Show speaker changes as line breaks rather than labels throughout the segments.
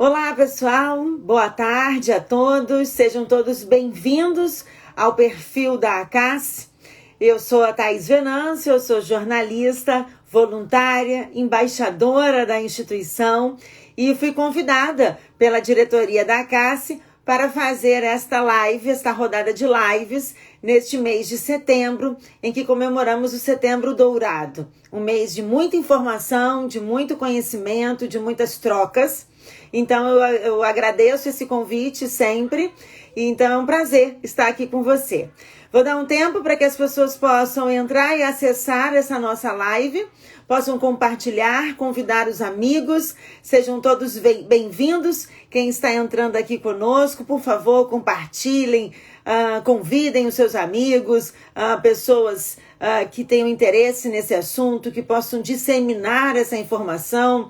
Olá, pessoal. Boa tarde a todos. Sejam todos bem-vindos ao perfil da ACASSE. Eu sou a Thaís Venâncio, eu sou jornalista, voluntária, embaixadora da instituição e fui convidada pela diretoria da ACASSE para fazer esta live, esta rodada de lives, neste mês de setembro, em que comemoramos o Setembro Dourado. Um mês de muita informação, de muito conhecimento, de muitas trocas. Então eu agradeço esse convite sempre, e então é um prazer estar aqui com você. Vou dar um tempo para que as pessoas possam entrar e acessar essa nossa live, possam compartilhar, convidar os amigos, sejam todos bem-vindos. Quem está entrando aqui conosco, por favor, compartilhem, convidem os seus amigos, pessoas que tenham interesse nesse assunto, que possam disseminar essa informação.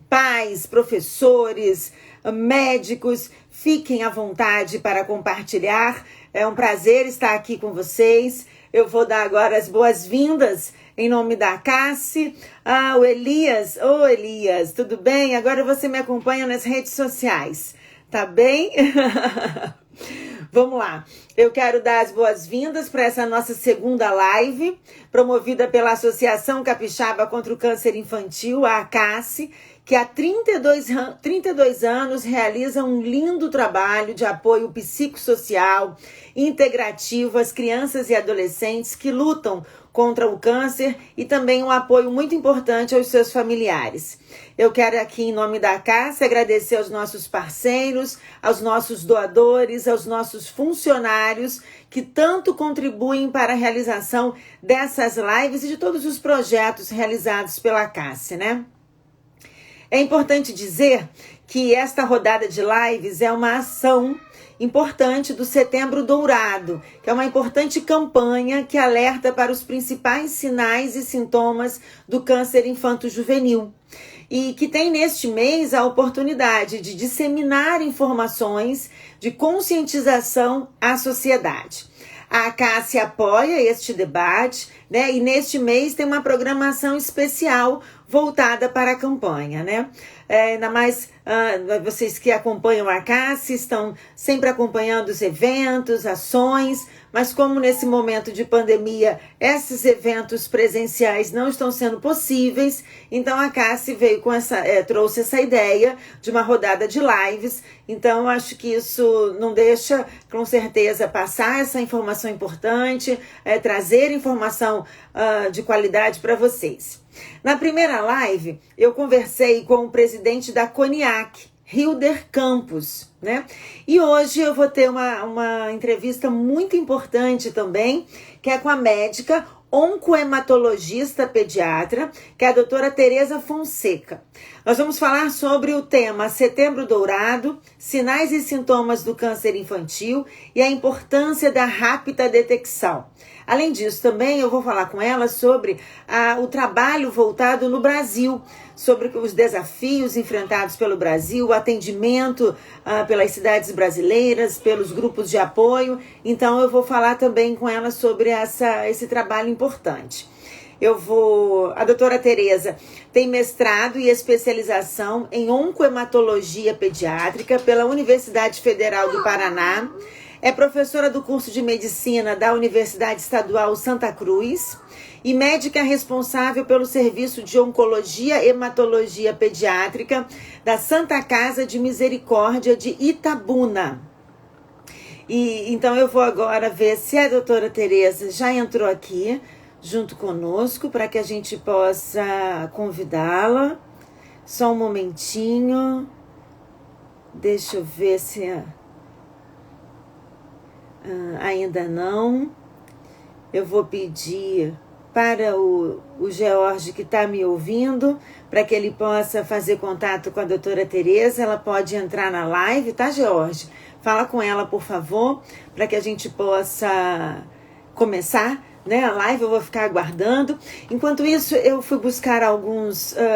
Pais, professores, médicos, fiquem à vontade para compartilhar. É um prazer estar aqui com vocês. Eu vou dar agora as boas-vindas em nome da ACASSE. O Elias. Ô, Elias, tudo bem? Agora você me acompanha nas redes sociais, tá bem? Vamos lá, eu quero dar as boas-vindas para essa nossa segunda live, promovida pela Associação Capixaba contra o Câncer Infantil, a ACASSE, que há 32 anos realiza um lindo trabalho de apoio psicossocial integrativo às crianças e adolescentes que lutam contra o câncer e também um apoio muito importante aos seus familiares. Eu quero aqui, em nome da ACASSE, agradecer aos nossos parceiros, aos nossos doadores, aos nossos funcionários que tanto contribuem para a realização dessas lives e de todos os projetos realizados pela ACASSE, né? É importante dizer que esta rodada de lives é uma ação importante do Setembro Dourado, que é uma importante campanha que alerta para os principais sinais e sintomas do câncer infanto-juvenil e que tem neste mês a oportunidade de disseminar informações de conscientização à sociedade. A ACASSE apoia este debate, né? E neste mês tem uma programação especial voltada para a campanha, né? Ainda mais vocês que acompanham a ACASSE estão sempre acompanhando os eventos, ações, mas como nesse momento de pandemia esses eventos presenciais não estão sendo possíveis, então a ACASSE veio com trouxe essa ideia de uma rodada de lives. Então acho que isso não deixa, com certeza, passar essa informação importante, trazer informação de qualidade para vocês. Na primeira live, eu conversei com o presidente da CONIAC, Hilder Campos, né? E hoje eu vou ter uma entrevista muito importante também, que é com a médica oncohematologista pediatra, que é a doutora Tereza Fonseca. Nós vamos falar sobre o tema Setembro Dourado, sinais e sintomas do câncer infantil e a importância da rápida detecção. Além disso, também eu vou falar com ela sobre o trabalho voltado no Brasil, sobre os desafios enfrentados pelo Brasil, o atendimento pelas cidades brasileiras, pelos grupos de apoio. Então, eu vou falar também com ela sobre esse trabalho importante. A doutora Tereza tem mestrado e especialização em oncohematologia pediátrica pela Universidade Federal do Paraná. É professora do curso de medicina da Universidade Estadual Santa Cruz e médica responsável pelo serviço de oncologia e hematologia pediátrica da Santa Casa de Misericórdia de Itabuna. E então eu vou agora ver se a doutora Tereza já entrou aqui junto conosco para que a gente possa convidá-la. Só um momentinho. Deixa eu ver se ainda não. Eu vou pedir para o George, que está me ouvindo, para que ele possa fazer contato com a doutora Tereza. Ela pode entrar na live, tá, George? Fala com ela, por favor, para que a gente possa começar, né, a live. Eu vou ficar aguardando. Enquanto isso, eu fui buscar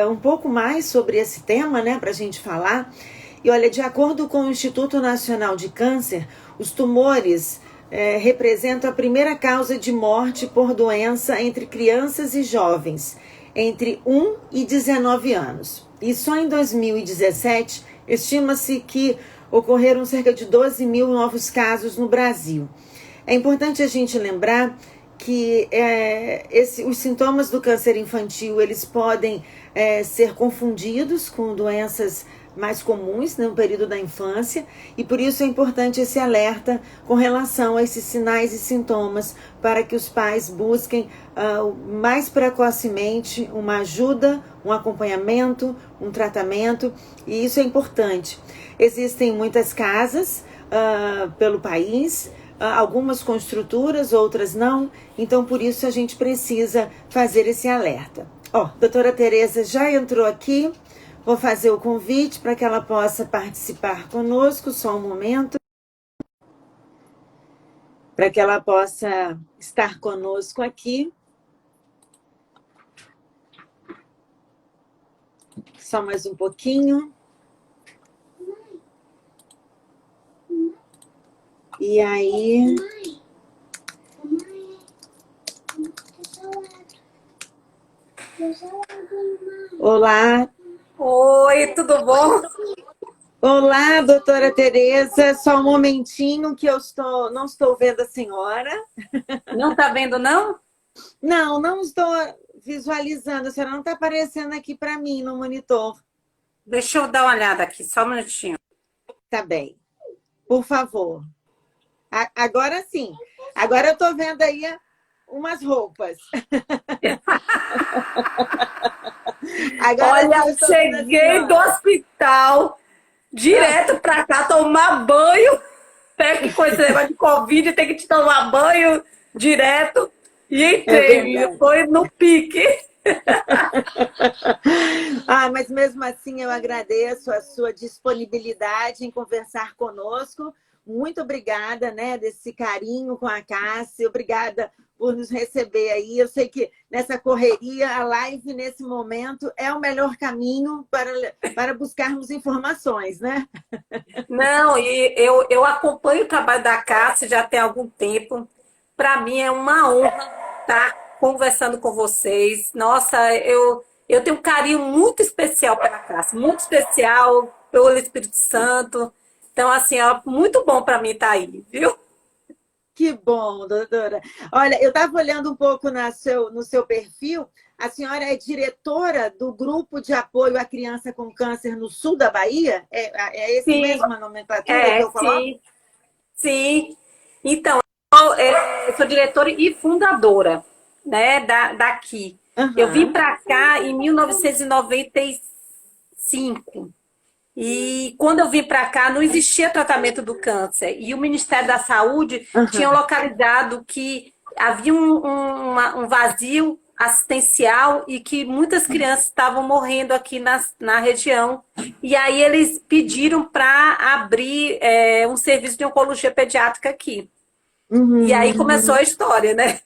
um pouco mais sobre esse tema, né, para a gente falar. E olha, de acordo com o Instituto Nacional de Câncer, os tumores representam a primeira causa de morte por doença entre crianças e jovens, entre 1 e 19 anos. E só em 2017, Estima-se que ocorreram cerca de 12 mil novos casos no Brasil. É importante a gente lembrar que os sintomas do câncer infantil, eles podem ser confundidos com doenças mais comuns no período da infância, e por isso é importante esse alerta com relação a esses sinais e sintomas, para que os pais busquem mais precocemente uma ajuda, um acompanhamento, um tratamento, e isso é importante. Existem muitas casas pelo país, algumas com estruturas, outras não, então por isso a gente precisa fazer esse alerta. Doutora Tereza já entrou aqui, vou fazer o convite para que ela possa participar conosco, só um momento, para que ela possa estar conosco aqui. Só mais um pouquinho. E aí... Olá.
Oi, tudo bom?
Olá, doutora Tereza. Só um momentinho que eu não estou vendo a senhora.
Não está vendo, não?
Não estou visualizando. A senhora não está aparecendo aqui para mim no monitor.
Deixa eu dar uma olhada aqui, só um minutinho.
Tá bem. Por favor. Agora sim. Agora eu estou vendo aí umas roupas.
Agora olha, cheguei do hospital direto para cá tomar banho. Que coisa de Covid, tem que te tomar banho direto. E entrei, foi no pique.
Mas mesmo assim eu agradeço a sua disponibilidade em conversar conosco. Muito obrigada, né, desse carinho com a Cássia. Obrigada por nos receber aí. Eu sei que nessa correria, a live nesse momento é o melhor caminho para buscarmos informações, né?
Não, e eu acompanho o trabalho da Cássia já tem algum tempo. Para mim é uma honra estar conversando com vocês. Nossa, eu tenho um carinho muito especial pela Cássia, muito especial pelo Espírito Santo. Então, assim, é muito bom para mim estar aí, viu?
Que bom, doutora. Olha, eu estava olhando um pouco no seu perfil. A senhora é diretora do Grupo de Apoio à Criança com Câncer no sul da Bahia? É esse
sim,
mesmo a nomenclatura que eu coloco?
Sim. Então, eu sou diretora e fundadora, né, daqui.
Uhum.
Eu vim para cá em 1995. E quando eu vim para cá, não existia tratamento do câncer. E o Ministério da Saúde tinha localizado que havia um vazio assistencial e que muitas crianças estavam morrendo aqui na região. E aí eles pediram para abrir um serviço de oncologia pediátrica aqui. E aí começou a história, né?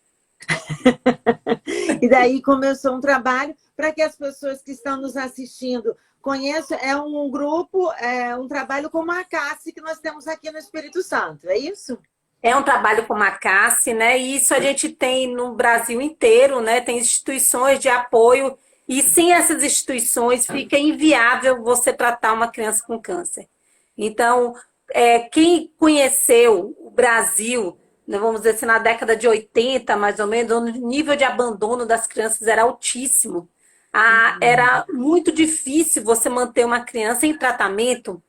E daí começou um trabalho para que as pessoas que estão nos assistindo conheçam. É um grupo, um trabalho como a Cássia que nós temos aqui no Espírito Santo, é isso?
É um trabalho como a Cássia, né? E isso a gente tem no Brasil inteiro, né? Tem instituições de apoio e sem essas instituições fica inviável você tratar uma criança com câncer. Então, quem conheceu o Brasil, vamos dizer assim, na década de 80, mais ou menos, o nível de abandono das crianças era altíssimo. Era muito difícil você manter uma criança em tratamento.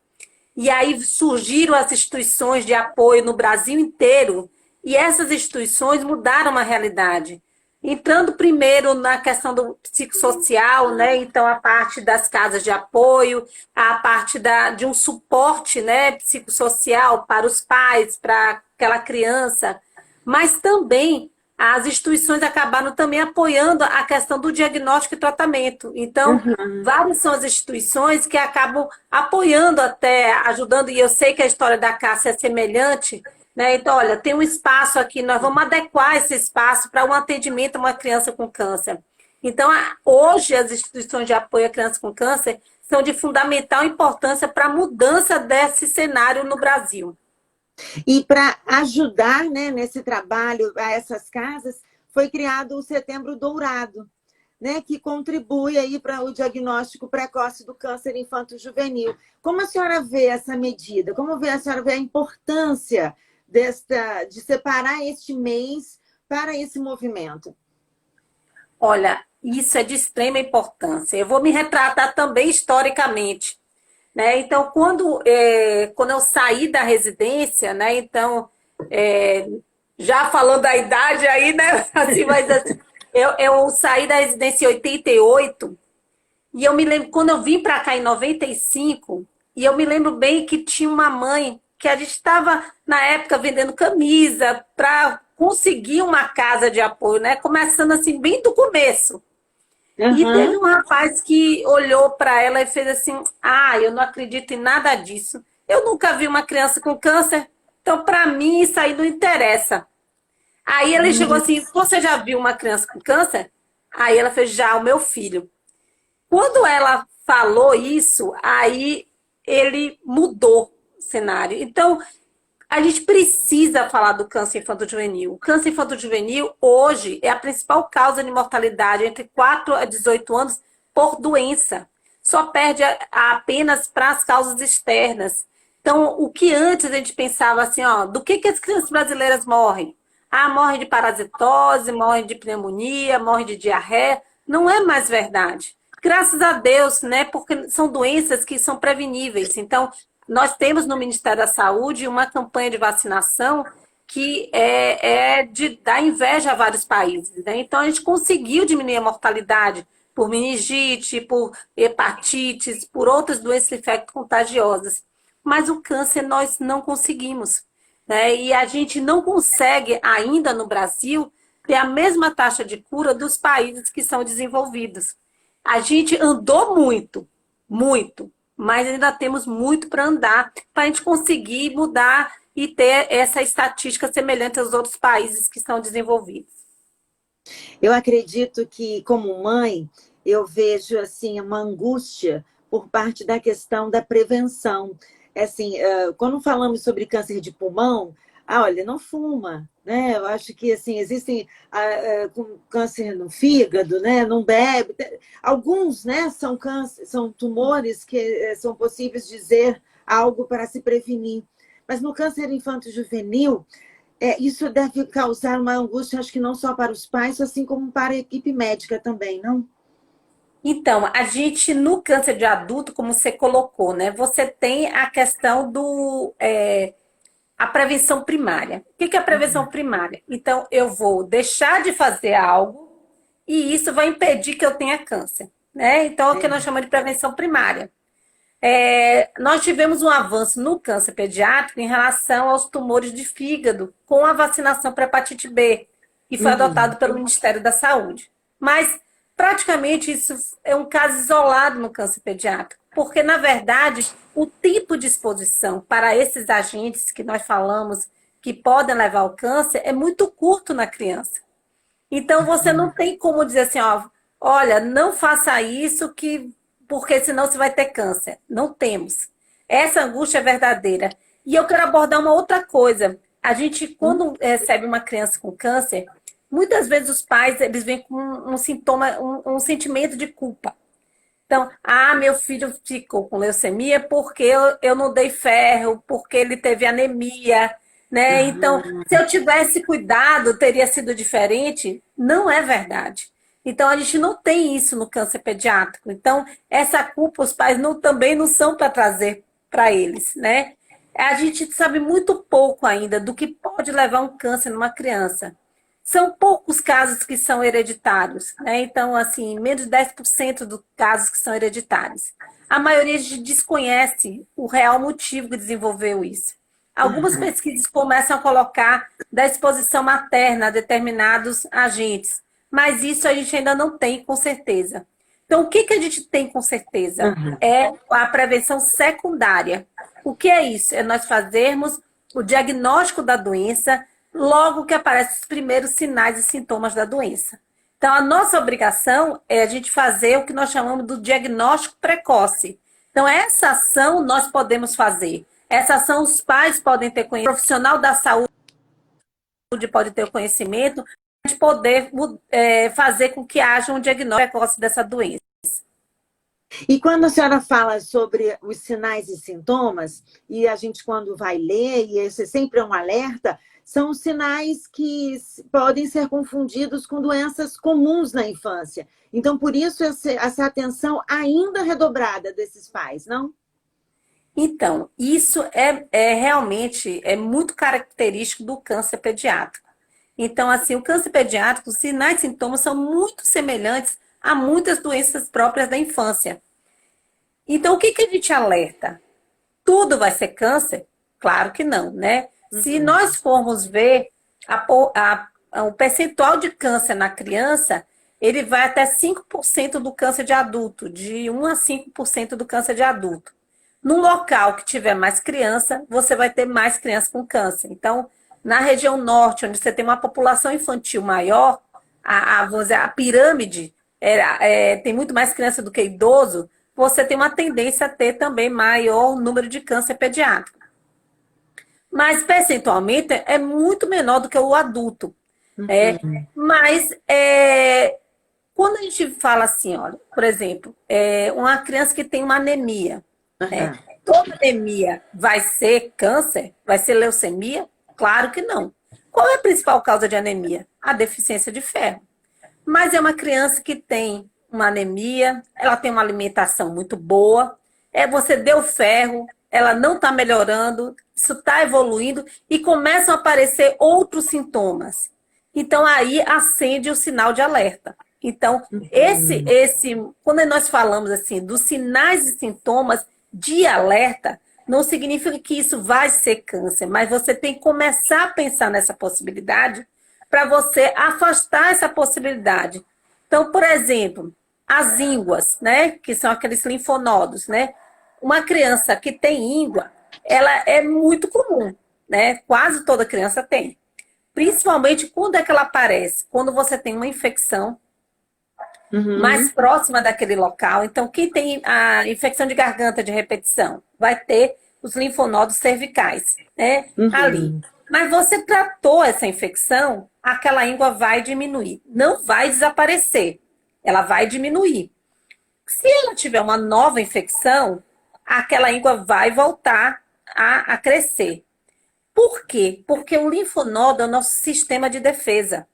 E aí surgiram as instituições de apoio no Brasil inteiro. E essas instituições mudaram a realidade. Entrando primeiro na questão do psicossocial, né? Então, a parte das casas de apoio, a parte de um suporte, né, psicossocial para os pais, para aquela criança, mas também as instituições acabaram também apoiando a questão do diagnóstico e tratamento. Então, várias são as instituições que acabam apoiando até, ajudando, e eu sei que a história da Cássia é semelhante, né? Então, olha, tem um espaço aqui, nós vamos adequar esse espaço para um atendimento a uma criança com câncer. Então, hoje, as instituições de apoio à criança com câncer são de fundamental importância para a mudança desse cenário no Brasil.
E para ajudar, né, nesse trabalho a essas casas, foi criado o Setembro Dourado, né, que contribui aí para o diagnóstico precoce do câncer infanto-juvenil. Como a senhora vê essa medida? A senhora vê a importância de separar este mês para esse movimento?
Olha, isso é de extrema importância. Eu vou me retratar também historicamente, né? Então, quando eu saí da residência, né? Então, é, já falando da idade aí, né? Assim, mas assim, eu saí da residência em 88 e eu me lembro, quando eu vim para cá em 95, e eu me lembro bem que tinha uma mãe que a gente estava, na época, vendendo camisa para conseguir uma casa de apoio, né? Começando assim, bem do começo. E teve
Aham.
um rapaz que olhou para ela e fez assim: Ah, eu não acredito em nada disso. Eu nunca vi uma criança com câncer, então para mim isso aí não interessa. Aí ele chegou assim: Você já viu uma criança com câncer? Aí ela fez: Já, o meu filho. Quando ela falou isso, aí ele mudou o cenário. Então, a gente precisa falar do câncer infanto-juvenil. O câncer infanto-juvenil, hoje, é a principal causa de mortalidade entre 4 a 18 anos por doença. Só perde apenas para as causas externas. Então, o que antes a gente pensava assim, ó, do que as crianças brasileiras morrem? Ah, morre de parasitose, morre de pneumonia, morre de diarreia. Não é mais verdade. Graças a Deus, né? Porque são doenças que são preveníveis. Então, nós temos no Ministério da Saúde uma campanha de vacinação que é de dar inveja a vários países, né? Então, a gente conseguiu diminuir a mortalidade por meningite, por hepatites, por outras doenças infecto-contagiosas. Mas o câncer nós não conseguimos, né? E a gente não consegue ainda no Brasil ter a mesma taxa de cura dos países que são desenvolvidos. A gente andou muito, muito, mas ainda temos muito para andar para a gente conseguir mudar e ter essa estatística semelhante aos outros países que estão desenvolvidos.
Eu acredito que, como mãe, eu vejo assim uma angústia por parte da questão da prevenção. Assim, quando falamos sobre câncer de pulmão, olha, não fuma, né? Eu acho que assim existem com câncer no fígado, né? Não bebe. Alguns, né? São câncer, são tumores que são possíveis dizer algo para se prevenir. Mas no câncer infanto-juvenil isso deve causar uma angústia, acho que não só para os pais, assim como para a equipe médica também, não?
Então, a gente, no câncer de adulto, como você colocou, né? Você tem a questão a prevenção primária. O que é a prevenção primária? Então, eu vou deixar de fazer algo e isso vai impedir que eu tenha câncer, né? Então, é o que nós chamamos de prevenção primária. Nós tivemos um avanço no câncer pediátrico em relação aos tumores de fígado com a vacinação para hepatite B, que foi
Uhum.
adotado pelo Ministério da Saúde. Mas, praticamente, isso é um caso isolado no câncer pediátrico, porque, na verdade, o tempo de exposição para esses agentes que nós falamos que podem levar ao câncer é muito curto na criança. Então você não tem como dizer assim, ó, olha, não faça isso que porque senão você vai ter câncer. Não temos. Essa angústia é verdadeira. E eu quero abordar uma outra coisa. A gente, quando recebe uma criança com câncer, muitas vezes os pais eles vêm com um sintoma, um sentimento de culpa. Então, meu filho ficou com leucemia porque eu não dei ferro, porque ele teve anemia, né? Então,
Aham.
se eu tivesse cuidado, teria sido diferente. Não é verdade. Então, a gente não tem isso no câncer pediátrico. Então, essa culpa os pais também não são para trazer para eles, né? A gente sabe muito pouco ainda do que pode levar um câncer numa criança. São poucos casos que são hereditários, né? Então, assim, menos de 10% dos casos que são hereditários. A maioria desconhece o real motivo que desenvolveu isso. Algumas pesquisas começam a colocar da exposição materna a determinados agentes, mas isso a gente ainda não tem com certeza. Então, o que a gente tem com certeza?
Aham.
É a prevenção secundária. O que é isso? É nós fazermos o diagnóstico da doença logo que aparecem os primeiros sinais e sintomas da doença. Então, a nossa obrigação é a gente fazer o que nós chamamos do diagnóstico precoce. Então, essa ação nós podemos fazer. Essa ação os pais podem ter conhecimento, o profissional da saúde pode ter o conhecimento, gente poder fazer com que haja um diagnóstico precoce dessa doença.
E quando a senhora fala sobre os sinais e sintomas, e a gente quando vai ler, e esse sempre é um alerta, são sinais que podem ser confundidos com doenças comuns na infância. Então, por isso, essa atenção ainda redobrada desses pais, não?
Então, isso realmente muito característico do câncer pediátrico. Então, assim, o câncer pediátrico, os sinais e sintomas são muito semelhantes a muitas doenças próprias da infância. Então, o que a gente alerta? Tudo vai ser câncer? Claro que não, né? Se nós formos ver o percentual de câncer na criança, ele vai até 5% do câncer de adulto, de 1 a 5% do câncer de adulto. Num local que tiver mais criança, você vai ter mais criança com câncer. Então, na região norte, onde você tem uma população infantil maior, vamos dizer, a pirâmide tem muito mais criança do que idoso, você tem uma tendência a ter também maior número de câncer pediátrico. Mas, percentualmente, é muito menor do que o adulto. Mas, quando a gente fala assim, olha, por exemplo, uma criança que tem uma anemia, toda anemia vai ser câncer? Vai ser leucemia? Claro que não. Qual é a principal causa de anemia? A deficiência de ferro. Mas é uma criança que tem uma anemia, ela tem uma alimentação muito boa, você deu ferro, ela não está melhorando, isso está evoluindo e começam a aparecer outros sintomas. Então, aí acende o sinal de alerta. Então, quando nós falamos assim dos sinais e sintomas de alerta, não significa que isso vai ser câncer, mas você tem que começar a pensar nessa possibilidade para você afastar essa possibilidade. Então, por exemplo, as ínguas, né, que são aqueles linfonodos, né? Uma criança que tem íngua, ela é muito comum, né? Quase toda criança tem. Principalmente quando é que ela aparece? Quando você tem uma infecção mais próxima daquele local. Então, quem tem a infecção de garganta de repetição vai ter os linfonodos cervicais, né? Ali. Mas você tratou essa infecção, aquela íngua vai diminuir. Não vai desaparecer, ela vai diminuir. Se ela tiver uma nova infecção, aquela íngua vai voltar a crescer. Por quê? Porque o linfonodo é o nosso sistema de defesa.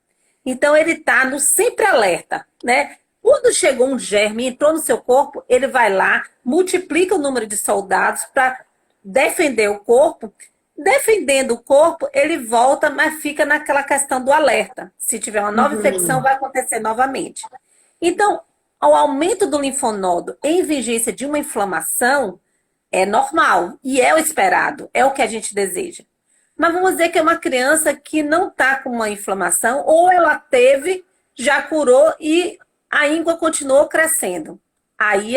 Então, ele está no sempre alerta, né? Quando chegou um germe e entrou no seu corpo, ele vai lá, multiplica o número de soldados para defender o corpo. Defendendo o corpo, ele volta, mas fica naquela questão do alerta. Se tiver uma nova infecção, vai acontecer novamente. Então, o aumento do linfonodo em vigência de uma inflamação é normal e é o esperado, é o que a gente deseja. Mas vamos dizer que é uma criança que não está com uma inflamação, ou ela teve, já curou e a íngua continuou crescendo. Aí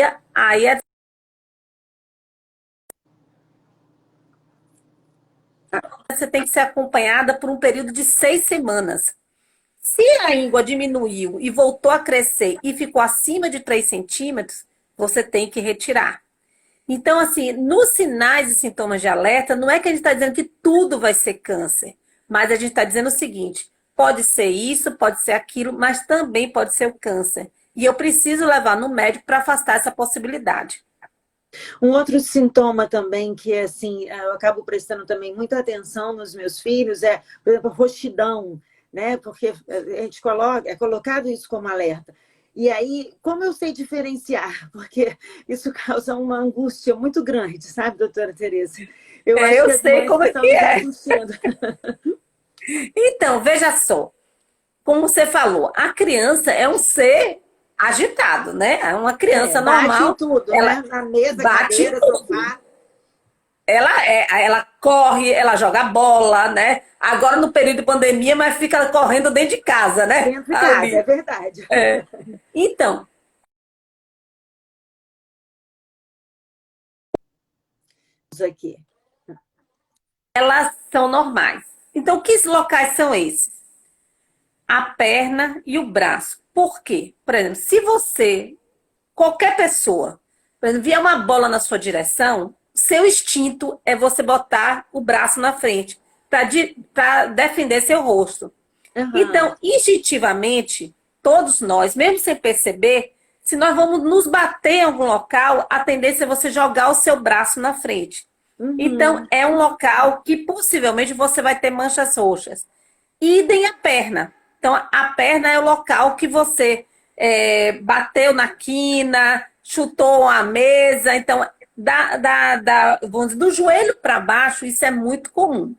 você tem que ser acompanhada por um período de 6 semanas. Se a íngua diminuiu e voltou a crescer e ficou acima de 3 centímetros, você tem que retirar. Então, assim, nos sinais e sintomas de alerta, não é que a gente está dizendo que tudo vai ser câncer, mas a gente está dizendo o seguinte, pode ser isso, pode ser aquilo, mas também pode ser o câncer. E eu preciso levar no médico para afastar essa possibilidade.
Um outro sintoma também que, assim, eu acabo prestando também muita atenção nos meus filhos por exemplo, roxidão, né? Porque a gente é colocado isso como alerta. E aí, como eu sei diferenciar? Porque isso causa uma angústia muito grande, sabe, doutora Tereza?
Eu sei como é que é. Então, veja só. Como você falou, a criança é um ser agitado, né? É uma criança normal.
Bate tudo,
ela
né? Na mesa,
bate
cadeira,
tudo.
sofá.
Ela corre, ela joga bola, né? Agora no período de pandemia, mas fica correndo dentro de casa, né?
Dentro de casa, é verdade.
Então,
aqui.
Elas são normais. Então, que locais são esses? A perna e o braço. Por quê? Por exemplo, se você, qualquer pessoa, por exemplo, vier uma bola na sua direção, seu instinto é você botar o braço na frente para defender seu rosto.
Aham.
Então, instintivamente, todos nós, mesmo sem perceber, se nós vamos nos bater em algum local, a tendência é você jogar o seu braço na frente. Então,
Uhum.
é um local que possivelmente você vai ter manchas roxas. Idem a perna. Então, a perna é o local que você bateu na quina, chutou a mesa. Então, vamos dizer, do joelho para baixo, isso é muito comum.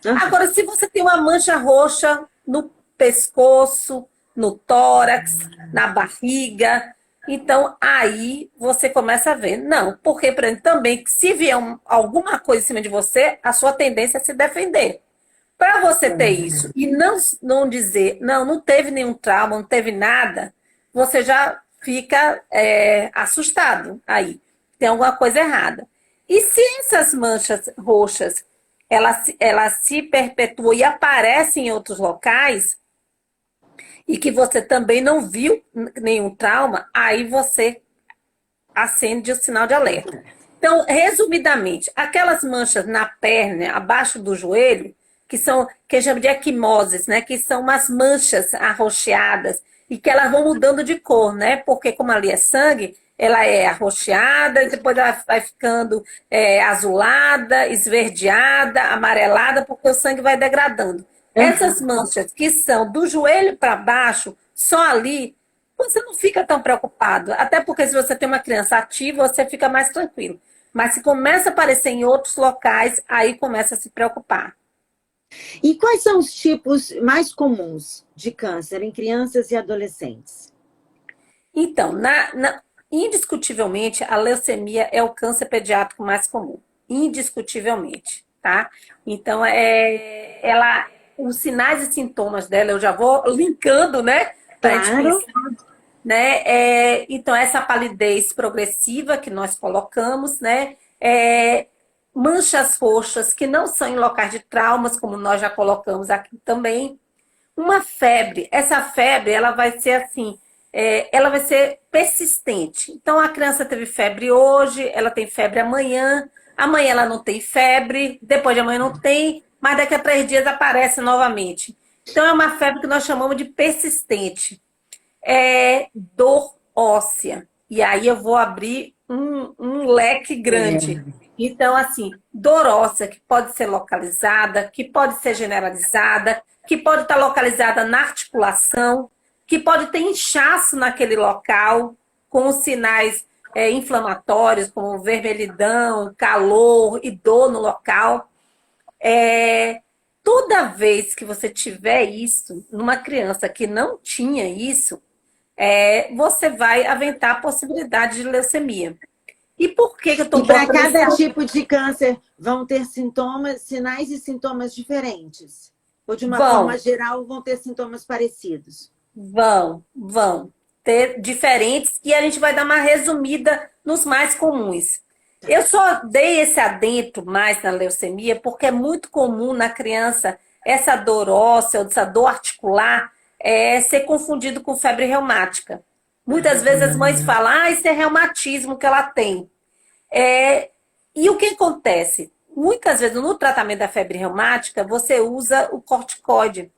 Aham.
Agora, se você tem uma mancha roxa no pescoço, no tórax, na barriga, então aí você começa a ver. Não, porque, por exemplo, também, se vier alguma coisa em cima de você, a sua tendência é se defender. Para você ter isso e não dizer, não, não teve nenhum trauma, não teve nada, você já fica assustado aí. Tem alguma coisa errada. E se essas manchas roxas ela se perpetuam e aparecem em outros locais, e que você também não viu nenhum trauma, aí você acende o sinal de alerta. Então, resumidamente, aquelas manchas na perna, abaixo do joelho, que a gente chama de equimoses, né? Que são umas manchas arroxeadas e que elas vão mudando de cor, né? Porque como ali é sangue, ela é arroxeada e depois ela vai ficando azulada, esverdeada, amarelada, porque o sangue vai degradando. Essas
Aham.
manchas que são do joelho para baixo, só ali, você não fica tão preocupado. Até porque se você tem uma criança ativa, você fica mais tranquilo. Mas se começa a aparecer em outros locais, aí começa a se preocupar.
E quais são os tipos mais comuns de câncer em crianças e adolescentes?
Então, indiscutivelmente, a leucemia é o câncer pediátrico mais comum. Indiscutivelmente, tá? Então, os sinais e sintomas dela, eu já vou linkando, né? Para a gente
Claro.
pensar, né? Então, essa palidez progressiva que nós colocamos, né? Manchas roxas que não são em locais de traumas, como nós já colocamos aqui também. Uma febre, essa febre, ela vai ser assim, ela vai ser persistente. Então, a criança teve febre hoje, ela tem febre amanhã, amanhã ela não tem febre, depois de amanhã não tem, mas daqui a 3 dias aparece novamente. Então, é uma febre que nós chamamos de persistente. Dor óssea. E aí eu vou abrir um leque grande.
É.
Então, assim, dor óssea que pode ser localizada, que pode ser generalizada, que pode estar localizada na articulação, que pode ter inchaço naquele local, com os sinais inflamatórios, como vermelhidão, calor e dor no local. Toda vez que você tiver isso numa criança que não tinha isso, você vai aventar a possibilidade de leucemia. E por que que eu
E
estou
para
botando esse...
cada tipo de câncer vão ter sintomas, sinais e sintomas diferentes? Ou de uma forma
Vão,
geral vão ter sintomas parecidos?
vão ter diferentes e a gente vai dar uma resumida nos mais comuns. Eu só dei esse adentro mais na leucemia porque é muito comum na criança essa dor óssea, essa dor articular, ser confundido com febre reumática. Muitas vezes as mães falam, isso é reumatismo que ela tem. E o que acontece? Muitas vezes no tratamento da febre reumática, você usa o corticoide,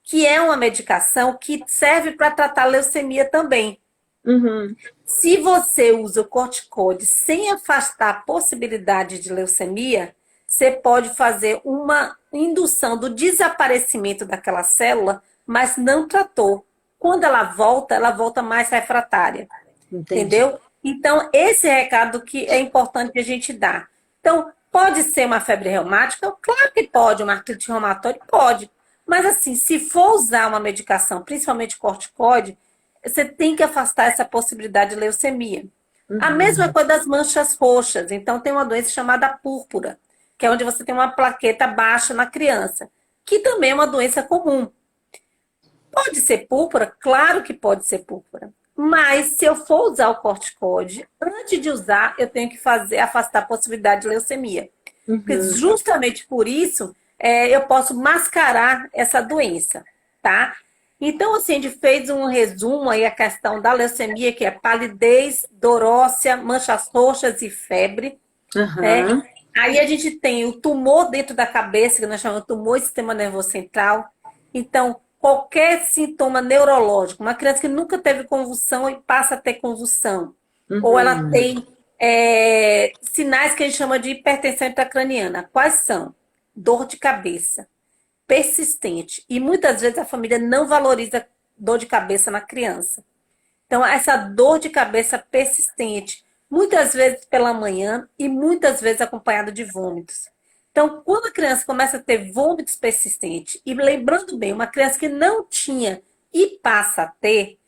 que é uma medicação que serve para tratar leucemia também.
Uhum.
Se você usa o corticoide sem afastar a possibilidade de leucemia, você pode fazer uma indução do desaparecimento daquela célula, mas não tratou. Quando ela volta mais refratária.
Entendi.
Entendeu? Então, esse é recado que é importante a gente dar. Então, pode ser uma febre reumática? Claro que pode, uma artrite reumatoide? Pode. Mas, assim, se for usar uma medicação, principalmente corticoide, você tem que afastar essa possibilidade de leucemia. A mesma
Uhum.
coisa das manchas roxas. Então, tem uma doença chamada púrpura, que é onde você tem uma plaqueta baixa na criança, que também é uma doença comum. Pode ser púrpura? Claro que pode ser púrpura. Mas se eu for usar o corticoide, antes de usar, eu tenho que afastar a possibilidade de leucemia. Porque
Uhum.
justamente por isso eu posso mascarar essa doença, tá? Então, assim, a gente fez um resumo aí a questão da leucemia, que é palidez, dor óssea, manchas roxas e febre, né?
Aham.
Aí a gente tem o tumor dentro da cabeça, que nós chamamos de tumor do sistema nervoso central. Então, qualquer sintoma neurológico, uma criança que nunca teve convulsão e passa a ter convulsão, ou ela tem sinais que a gente chama de hipertensão intracraniana. Quais são? Dor de cabeça persistente. E muitas vezes a família não valoriza dor de cabeça na criança. Então, essa dor de cabeça persistente, muitas vezes pela manhã e muitas vezes acompanhada de vômitos. Então, quando a criança começa a ter vômitos persistentes, e lembrando bem, uma criança que não tinha e passa a ter,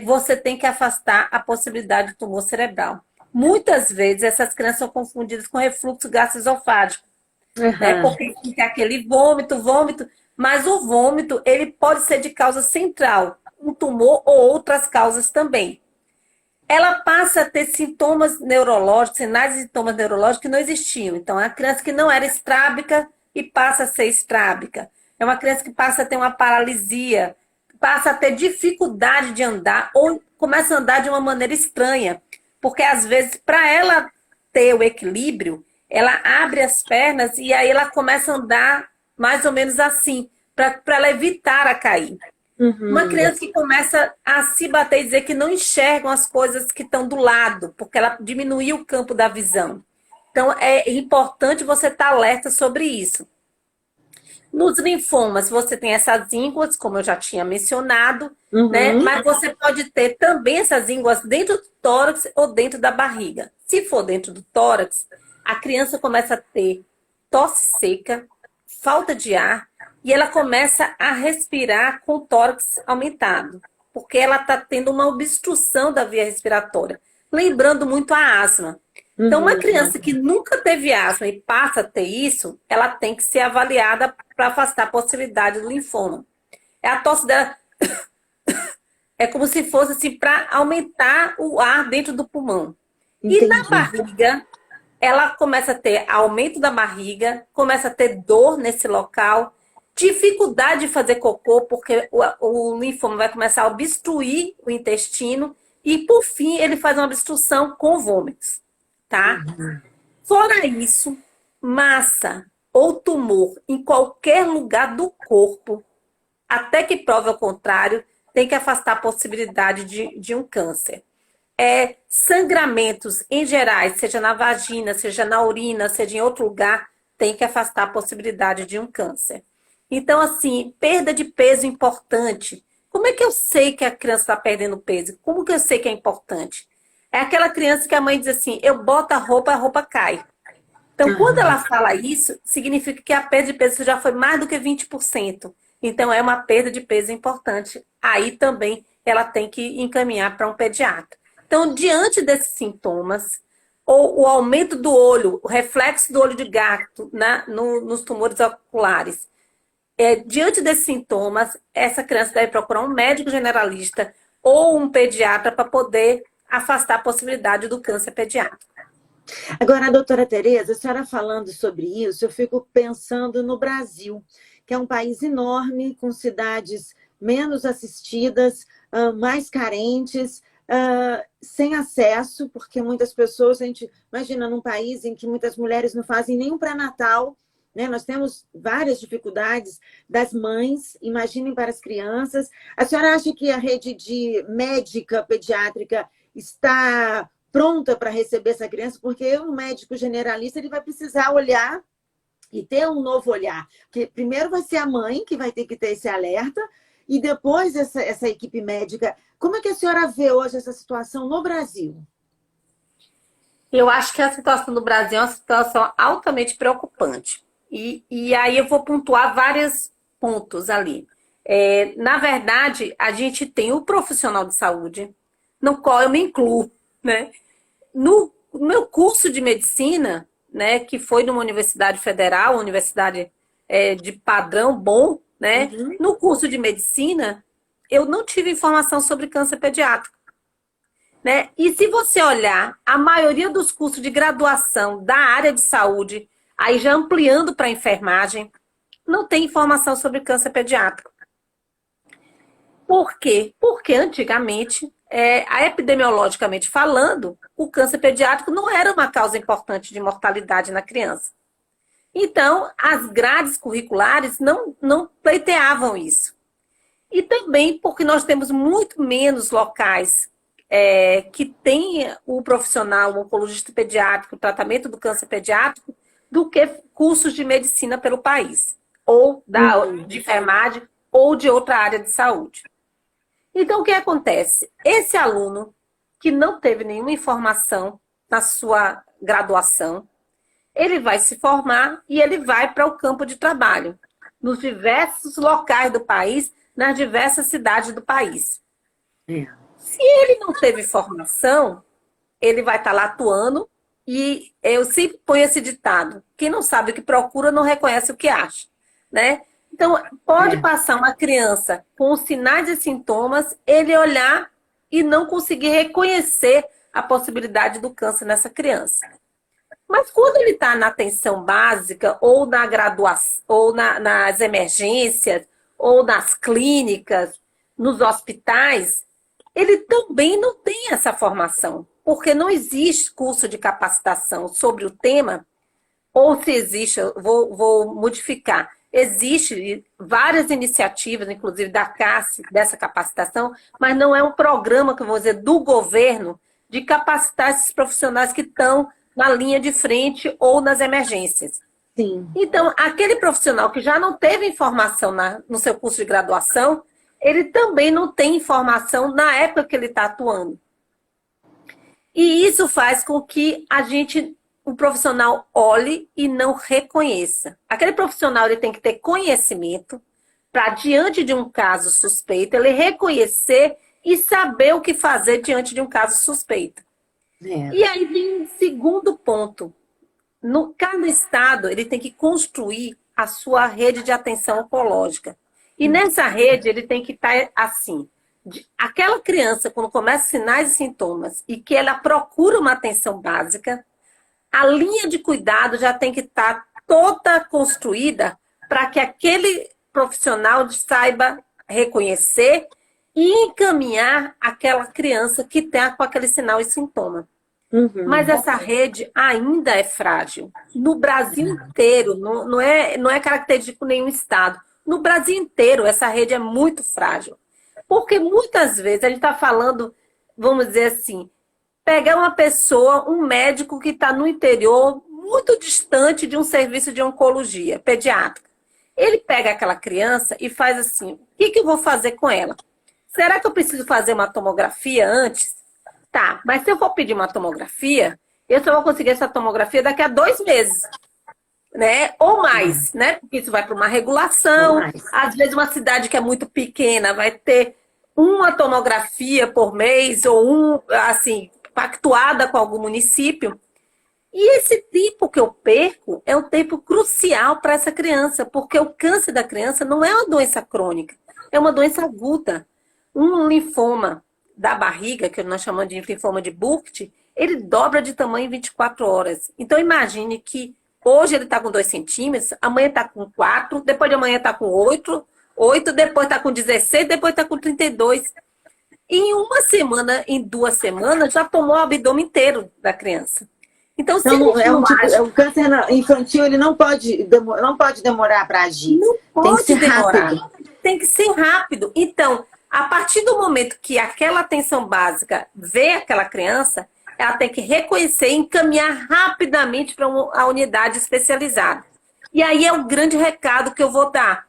você tem que afastar a possibilidade de tumor cerebral. Muitas vezes essas crianças são confundidas com refluxo gastroesofágico, né? Porque fica aquele vômito, mas o vômito ele pode ser de causa central, um tumor ou outras causas também. Ela passa a ter sintomas neurológicos, sinais e sintomas neurológicos que não existiam. Então, é uma criança que não era estrábica e passa a ser estrábica. É uma criança que passa a ter uma paralisia, passa a ter dificuldade de andar ou começa a andar de uma maneira estranha. Porque, às vezes, para ela ter o equilíbrio, ela abre as pernas e aí ela começa a andar mais ou menos assim, para ela evitar a cair. Uma criança que começa a se bater e dizer que não enxergam as coisas que estão do lado, porque ela diminuiu o campo da visão. Então, é importante você estar alerta sobre isso. Nos linfomas, você tem essas ínguas, como eu já tinha mencionado, né? Mas você pode ter também essas ínguas dentro do tórax ou dentro da barriga. Se for dentro do tórax, a criança começa a ter tosse seca, falta de ar, e ela começa a respirar com o tórax aumentado, porque ela está tendo uma obstrução da via respiratória, lembrando muito a asma. Então, uma criança que nunca teve asma e passa a ter isso, ela tem que ser avaliada para afastar a possibilidade do linfoma. A tosse dela é como se fosse assim, para aumentar o ar dentro do pulmão. Entendi. E na barriga, ela começa a ter aumento da barriga, começa a ter dor nesse local, dificuldade de fazer cocô, porque o linfoma vai começar a obstruir o intestino e, por fim, ele faz uma obstrução com vômitos, tá? Fora isso, massa ou tumor em qualquer lugar do corpo, até que prove ao contrário, tem que afastar a possibilidade de um câncer. Sangramentos em geral, seja na vagina, seja na urina, seja em outro lugar, tem que afastar a possibilidade de um câncer. Então, assim, perda de peso importante. Como é que eu sei que a criança está perdendo peso? Como que eu sei que é importante? É aquela criança que a mãe diz assim, eu boto a roupa cai. Então, quando ela fala isso, significa que a perda de peso já foi mais do que 20%. Então, é uma perda de peso importante. Aí também ela tem que encaminhar para um pediatra. Então, diante desses sintomas, ou o aumento do olho, o reflexo do olho de gato nos tumores oculares, diante desses sintomas, essa criança deve procurar um médico generalista ou um pediatra para poder afastar a possibilidade do câncer pediátrico.
Agora, doutora Tereza, a senhora falando sobre isso, eu fico pensando no Brasil, que é um país enorme, com cidades menos assistidas, mais carentes, sem acesso, porque muitas pessoas, a gente imagina num país em que muitas mulheres não fazem nenhum pré-natal, né? Nós temos várias dificuldades das mães, imaginem para as crianças. A senhora acha que a rede de médica pediátrica está pronta para receber essa criança? Porque um médico generalista ele vai precisar olhar e ter um novo olhar. Porque primeiro vai ser a mãe que vai ter que ter esse alerta, e depois essa equipe médica. Como é que a senhora vê hoje essa situação no Brasil?
Eu acho que a situação do Brasil é uma situação altamente preocupante. E aí eu vou pontuar vários pontos ali. Na verdade, a gente tem o profissional de saúde, no qual eu me incluo, né? No meu curso de medicina, né, que foi numa universidade federal, universidade de padrão bom, né? No curso de medicina, eu não tive informação sobre câncer pediátrico, né? E se você olhar, a maioria dos cursos de graduação da área de saúde, aí já ampliando para a enfermagem, não tem informação sobre câncer pediátrico. Por quê? Porque antigamente, epidemiologicamente falando, o câncer pediátrico não era uma causa importante de mortalidade na criança. Então, as grades curriculares não pleiteavam isso. E também porque nós temos muito menos locais que tem o profissional, o oncologista pediátrico, o tratamento do câncer pediátrico, do que cursos de medicina pelo país, ou de enfermagem, ou de outra área de saúde. Então, o que acontece? Esse aluno que não teve nenhuma informação na sua graduação, ele vai se formar e ele vai para o campo de trabalho, nos diversos locais do país, nas diversas cidades do país. Se ele não teve formação, ele vai estar lá atuando, e eu sempre ponho esse ditado: quem não sabe o que procura não reconhece o que acha, né? Então, pode passar uma criança com os sinais e sintomas, ele olhar e não conseguir reconhecer a possibilidade do câncer nessa criança. Mas quando ele está na atenção básica, ou na graduação, ou nas emergências, ou nas clínicas, nos hospitais, ele também não tem essa formação, porque não existe curso de capacitação sobre o tema, ou se existe, eu vou modificar. Existem várias iniciativas, inclusive da CAS, dessa capacitação, mas não é um programa, que eu vou dizer, do governo, de capacitar esses profissionais que estão na linha de frente ou nas emergências.
Sim.
Então, aquele profissional que já não teve informação no seu curso de graduação, ele também não tem informação na época que ele está atuando. E isso faz com que o profissional olhe e não reconheça. Aquele profissional ele tem que ter conhecimento para, diante de um caso suspeito, ele reconhecer e saber o que fazer diante de um caso suspeito. E aí vem um segundo ponto. Cada estado ele tem que construir a sua rede de atenção oncológica. E nessa rede ele tem que estar assim. Aquela criança, quando começa sinais e sintomas e que ela procura uma atenção básica, a linha de cuidado já tem que estar toda construída para que aquele profissional saiba reconhecer e encaminhar aquela criança que está com aquele sinal e sintoma. Mas essa rede ainda é frágil. No Brasil inteiro, não é característico nenhum estado. No Brasil inteiro, essa rede é muito frágil. Porque muitas vezes a gente está falando, vamos dizer assim, pegar uma pessoa, um médico que está no interior, muito distante de um serviço de oncologia pediátrica. Ele pega aquela criança e faz assim: o que eu vou fazer com ela? Será que eu preciso fazer uma tomografia antes? Tá, mas se eu for pedir uma tomografia, eu só vou conseguir essa tomografia daqui a 2 meses. Né? Ou mais, né? Porque isso vai para uma regulação. Às vezes uma cidade que é muito pequena vai ter uma tomografia por mês, ou assim, pactuada com algum município. E esse tempo que eu perco é um tempo crucial para essa criança, porque o câncer da criança não é uma doença crônica, é uma doença aguda. Um linfoma da barriga, que nós chamamos de linfoma de Burkitt, ele dobra de tamanho em 24 horas. Então imagine que hoje ele está com 2 centímetros, amanhã está com 4, depois de amanhã está com 8, depois está com 16, depois está com 32. E em uma semana, em 2 semanas, já tomou o abdômen inteiro da criança. Então, se
o câncer infantil ele não pode demorar para agir.
Não pode
tem que ser
demorar.
rápido.
Tem que ser rápido. Então, a partir do momento que aquela atenção básica vê aquela criança, ela tem que reconhecer e encaminhar rapidamente para a unidade especializada. E aí é o grande recado que eu vou dar.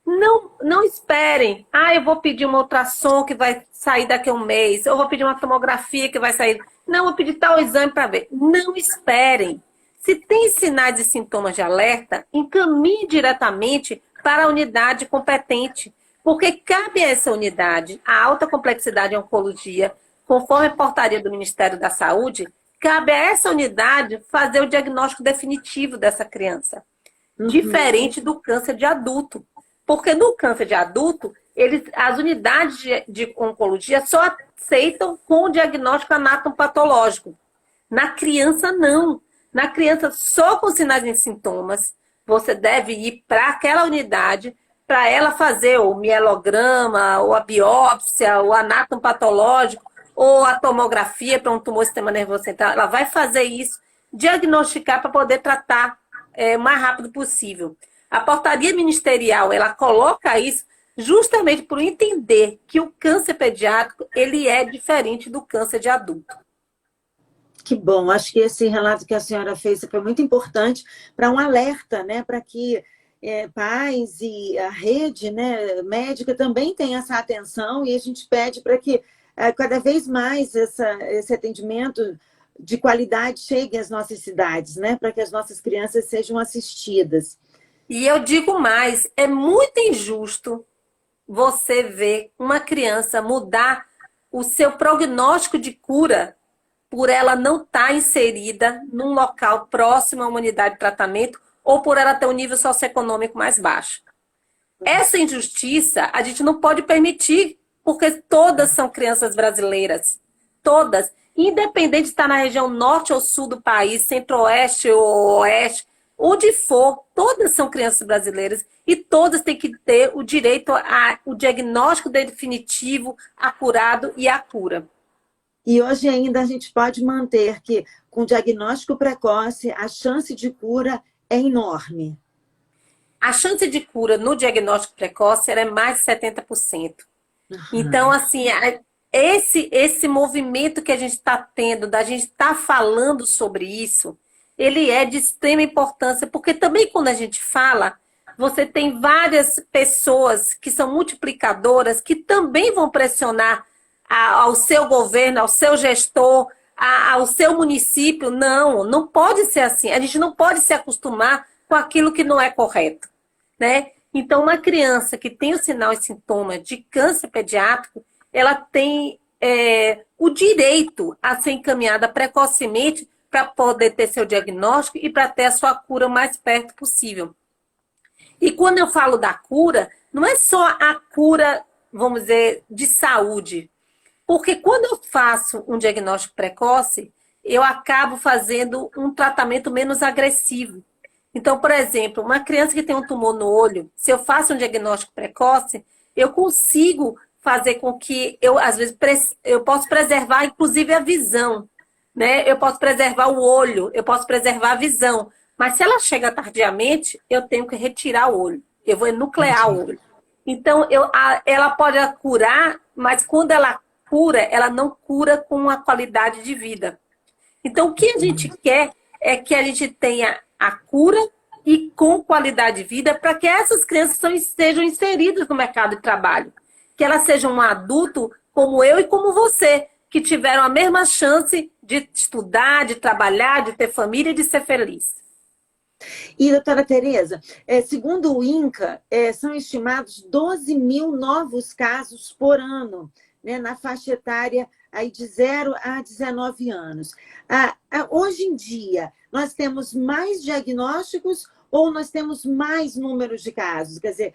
Não esperem. Eu vou pedir uma ultrassom que vai sair daqui a 1 mês. Eu vou pedir uma tomografia que vai sair. Não, vou pedir tal exame para ver. Não esperem. Se tem sinais e sintomas de alerta, encaminhe diretamente para a unidade competente. Porque cabe a essa unidade, a alta complexidade em oncologia, conforme a portaria do Ministério da Saúde, cabe a essa unidade fazer o diagnóstico definitivo dessa criança. Diferente do câncer de adulto. Porque no câncer de adulto, as unidades de oncologia só aceitam com o diagnóstico anatomopatológico. Na criança, não. Na criança, só com sinais e sintomas, você deve ir para aquela unidade para ela fazer o mielograma, ou a biópsia, o anatomopatológico, ou a tomografia para um tumor do sistema nervoso central. Ela vai fazer isso, diagnosticar para poder tratar o mais rápido possível. A portaria ministerial, ela coloca isso justamente por entender que o câncer pediátrico ele é diferente do câncer de adulto.
Que bom, acho que esse relato que a senhora fez foi muito importante para um alerta, né, para que pais e a rede, né, médica também tenham essa atenção e a gente pede para que cada vez mais esse atendimento de qualidade chegue às nossas cidades, né, para que as nossas crianças sejam assistidas.
E eu digo mais, é muito injusto você ver uma criança mudar o seu prognóstico de cura por ela não estar inserida num local próximo à unidade de tratamento ou por ela ter um nível socioeconômico mais baixo. Essa injustiça a gente não pode permitir, porque todas são crianças brasileiras. Todas. Independente de estar na região norte ou sul do país, centro-oeste ou oeste, onde for, todas são crianças brasileiras e todas têm que ter o direito ao diagnóstico definitivo, acurado e a cura.
E hoje ainda a gente pode manter que, com diagnóstico precoce, a chance de cura é enorme.
A chance de cura no diagnóstico precoce é mais de 70%. Então, assim, esse movimento que a gente está tendo, da gente estar falando sobre isso, ele é de extrema importância, porque também quando a gente fala, você tem várias pessoas que são multiplicadoras que também vão pressionar ao seu governo, ao seu gestor, ao seu município. Não, não pode ser assim. A gente não pode se acostumar com aquilo que não é correto, né? Então, uma criança que tem o sinal e sintoma de câncer pediátrico, ela tem o direito a ser encaminhada precocemente para poder ter seu diagnóstico e para ter a sua cura o mais perto possível. E quando eu falo da cura, não é só a cura, vamos dizer, de saúde. Porque quando eu faço um diagnóstico precoce, eu acabo fazendo um tratamento menos agressivo. Então, por exemplo, uma criança que tem um tumor no olho, se eu faço um diagnóstico precoce, eu consigo fazer com que às vezes, eu posso preservar, inclusive, a visão, né? Eu posso preservar o olho, eu posso preservar a visão. Mas se ela chega tardiamente, eu tenho que retirar o olho. Eu vou enuclear o olho. Então, ela pode curar, mas quando ela cura, ela não cura com uma qualidade de vida. Então, o que a gente quer é que a gente tenha a cura e com qualidade de vida para que essas crianças sejam inseridas no mercado de trabalho. Que elas sejam um adulto como eu e como você, que tiveram a mesma chance de estudar, de trabalhar, de ter família e de ser feliz.
E, doutora Tereza, segundo o INCA, são estimados 12 mil novos casos por ano, né, na faixa etária aí de 0 a 19 anos. Hoje em dia, nós temos mais diagnósticos ou nós temos mais números de casos? Quer dizer,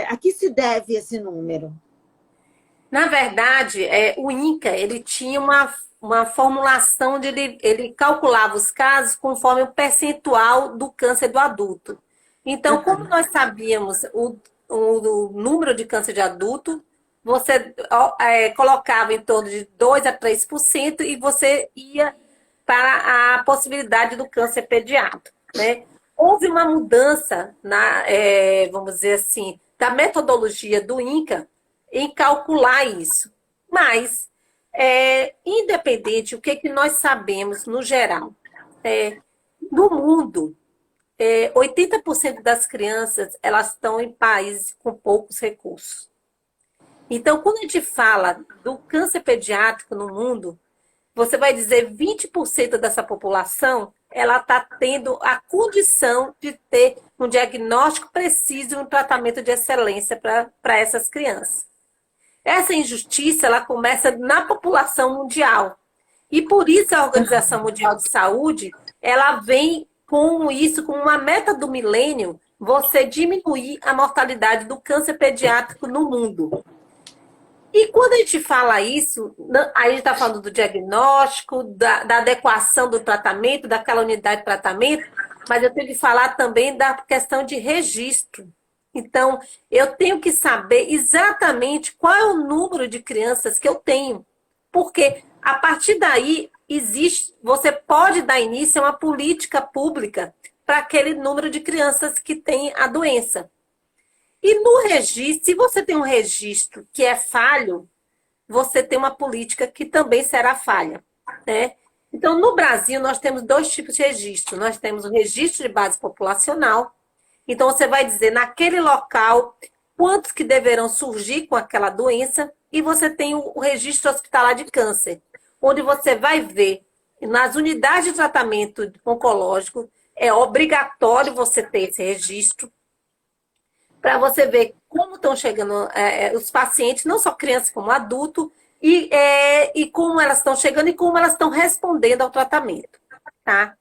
a que se deve esse número?
Na verdade, o INCA ele tinha uma formulação onde ele calculava os casos conforme o percentual do câncer do adulto. Então, como nós sabíamos o número de câncer de adulto, você colocava em torno de 2 a 3% e você ia para a possibilidade do câncer pediátrico, né? Houve uma mudança, vamos dizer assim, da metodologia do INCA em calcular isso. Mas, independente, o que nós sabemos no geral? No mundo, 80% das crianças elas estão em países com poucos recursos. Então, quando a gente fala do câncer pediátrico no mundo, você vai dizer 20% dessa população ela está tendo a condição de ter um diagnóstico preciso e um tratamento de excelência para essas crianças. Essa injustiça ela começa na população mundial. E por isso a Organização Mundial de Saúde ela vem com isso, com uma meta do milênio, você diminuir a mortalidade do câncer pediátrico no mundo. E quando a gente fala isso, a gente está falando do diagnóstico, da adequação do tratamento, daquela unidade de tratamento, mas eu tenho que falar também da questão de registro. Então, eu tenho que saber exatamente qual é o número de crianças que eu tenho. Porque a partir daí, você pode dar início a uma política pública para aquele número de crianças que têm a doença. E no registro, se você tem um registro que é falho, você tem uma política que também será falha, né? Então, no Brasil, nós temos dois tipos de registro. Nós temos o registro de base populacional. Então, você vai dizer naquele local quantos que deverão surgir com aquela doença. E você tem o registro hospitalar de câncer, onde você vai ver nas unidades de tratamento oncológico, é obrigatório você ter esse registro para você ver como estão chegando os pacientes, não só crianças como adulto, e como elas estão chegando e como elas estão respondendo ao tratamento, tá?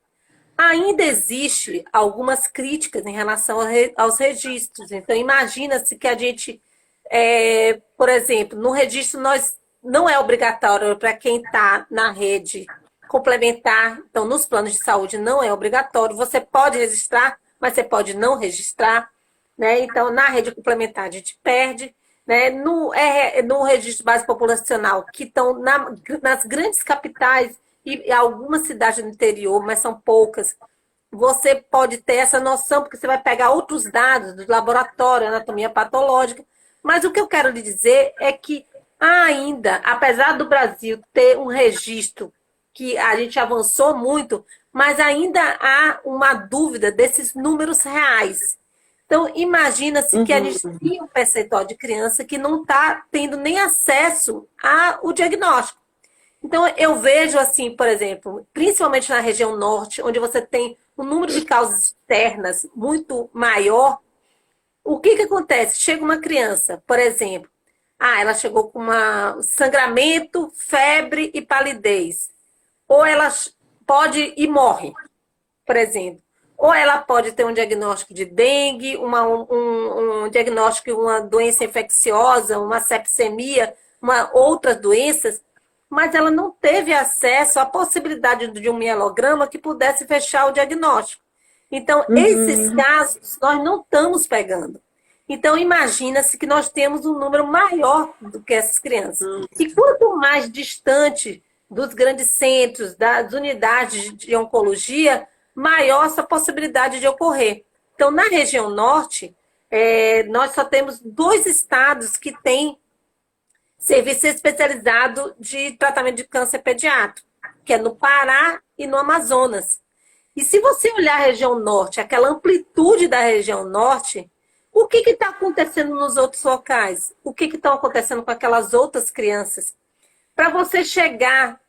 Ainda existe algumas críticas em relação aos registros. Então, imagina-se que a gente, por exemplo, no registro nós não é obrigatório para quem está na rede complementar. Então, nos planos de saúde não é obrigatório. Você pode registrar, mas você pode não registrar, né? Então, na rede complementar a gente perde, né? No registro base populacional, que estão nas grandes capitais e algumas cidades do interior, mas são poucas, você pode ter essa noção, porque você vai pegar outros dados do laboratório, anatomia patológica. Mas o que eu quero lhe dizer é que ainda, apesar do Brasil ter um registro que a gente avançou muito, mas ainda há uma dúvida desses números reais. Então, imagina-se que a gente tem um percentual de criança que não está tendo nem acesso ao diagnóstico. Então, eu vejo assim, por exemplo, principalmente na região norte, onde você tem um número de causas externas muito maior, o que acontece? Chega uma criança, por exemplo, ela chegou com sangramento, febre e palidez. Ou ela pode e morre, por exemplo. Ou ela pode ter um diagnóstico de dengue, um diagnóstico de uma doença infecciosa, uma sepsemia, outras doenças, mas ela não teve acesso à possibilidade de um mielograma que pudesse fechar o diagnóstico. Então, esses casos nós não estamos pegando. Então, imagina-se que nós temos um número maior do que essas crianças. E quanto mais distante dos grandes centros, das unidades de oncologia, maior essa possibilidade de ocorrer. Então, na região norte, nós só temos 2 estados que têm serviço especializado de tratamento de câncer pediátrico, que é no Pará e no Amazonas. E se você olhar a região norte, aquela amplitude da região norte, o que está acontecendo nos outros locais? O que está acontecendo com aquelas outras crianças? Para você chegar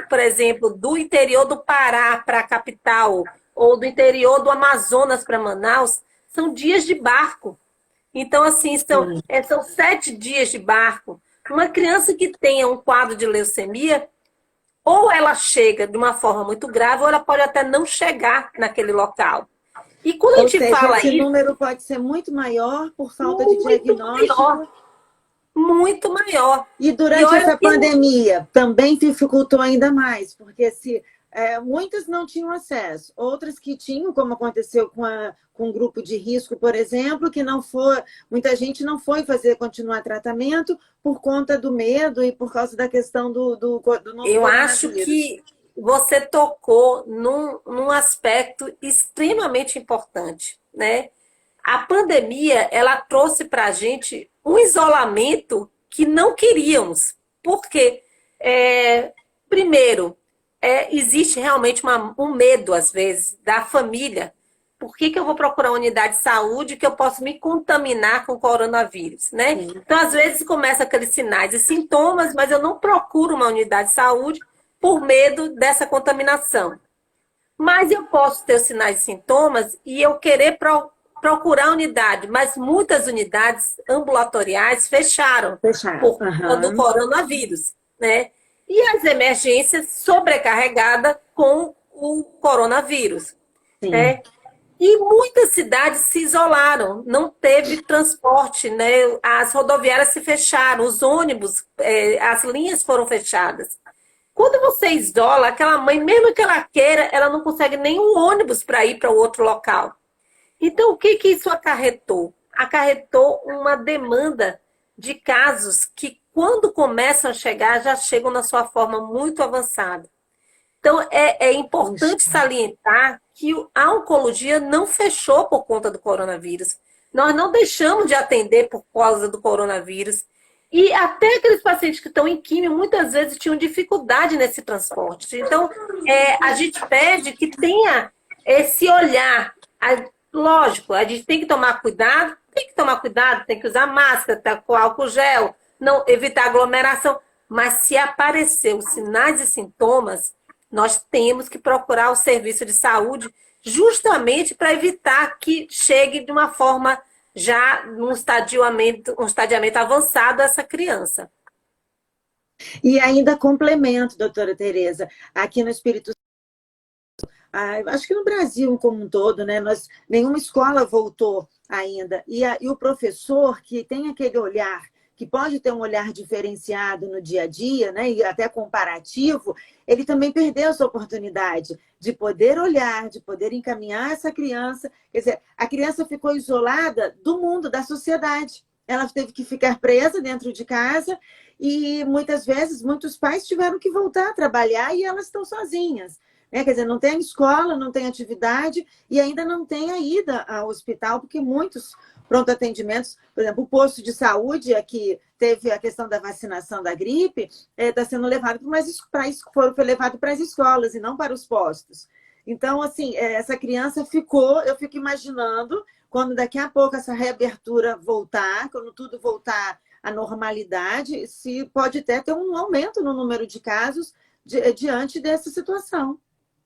por exemplo, do interior do Pará para a capital, ou do interior do Amazonas para Manaus, são dias de barco. Então, assim, são 7 dias de barco. Uma criança que tenha um quadro de leucemia, ou ela chega de uma forma muito grave, ou ela pode até não chegar naquele local. E quando a gente fala
esse número pode ser muito maior por falta de diagnóstico.
Muito maior.
E durante essa pandemia também dificultou ainda mais, porque muitas não tinham acesso, outras que tinham, como aconteceu com um grupo de risco, por exemplo, que muita gente não foi continuar tratamento por conta do medo e por causa da questão do novo
Eu acho que você tocou num aspecto extremamente importante, né? A pandemia, ela trouxe para a gente um isolamento que não queríamos. Por quê? Primeiro, existe realmente um medo, às vezes, da família. Por que eu vou procurar uma unidade de saúde que eu posso me contaminar com coronavírus, né? Então, às vezes, começa aqueles sinais e sintomas, mas eu não procuro uma unidade de saúde por medo dessa contaminação. Mas eu posso ter os sinais e sintomas e eu querer procurar a unidade, mas muitas unidades ambulatoriais fecharam. Por conta do coronavírus, né? E as emergências sobrecarregadas com o coronavírus, né? E muitas cidades se isolaram, não teve transporte, né? As rodoviárias se fecharam, os ônibus, as linhas foram fechadas. Quando você isola, aquela mãe, mesmo que ela queira, ela não consegue nenhum ônibus para ir para o outro local. Então, o que isso acarretou? Acarretou uma demanda de casos que, quando começam a chegar, já chegam na sua forma muito avançada. Então, é importante salientar que a oncologia não fechou por conta do coronavírus. Nós não deixamos de atender por causa do coronavírus. E até aqueles pacientes que estão em químio, muitas vezes tinham dificuldade nesse transporte. Então, a gente pede que tenha esse olhar. Lógico, a gente tem que tomar cuidado, tem que usar máscara, tá com álcool gel, não evitar aglomeração. Mas se aparecer os sinais e sintomas, nós temos que procurar o serviço de saúde justamente para evitar que chegue de uma forma já num estadiamento avançado essa criança.
E ainda complemento, doutora Tereza, aqui no Espírito acho que no Brasil como um todo, né? Nenhuma escola voltou ainda. E o professor que tem aquele olhar, que pode ter um olhar diferenciado no dia a dia, né? E até comparativo, ele também perdeu essa oportunidade de poder olhar, de poder encaminhar essa criança. Quer dizer, a criança ficou isolada do mundo, da sociedade. Ela teve que ficar presa dentro de casa e muitas vezes muitos pais tiveram que voltar a trabalhar e elas estão sozinhas. Quer dizer, não tem escola, não tem atividade e ainda não tem a ida ao hospital, porque muitos pronto atendimentos, por exemplo, o posto de saúde, aqui teve a questão da vacinação da gripe, está sendo levado foi levado para as escolas e não para os postos. Então, assim, essa criança eu fico imaginando, quando daqui a pouco essa reabertura voltar, quando tudo voltar à normalidade, se pode até ter um aumento no número de casos diante dessa situação.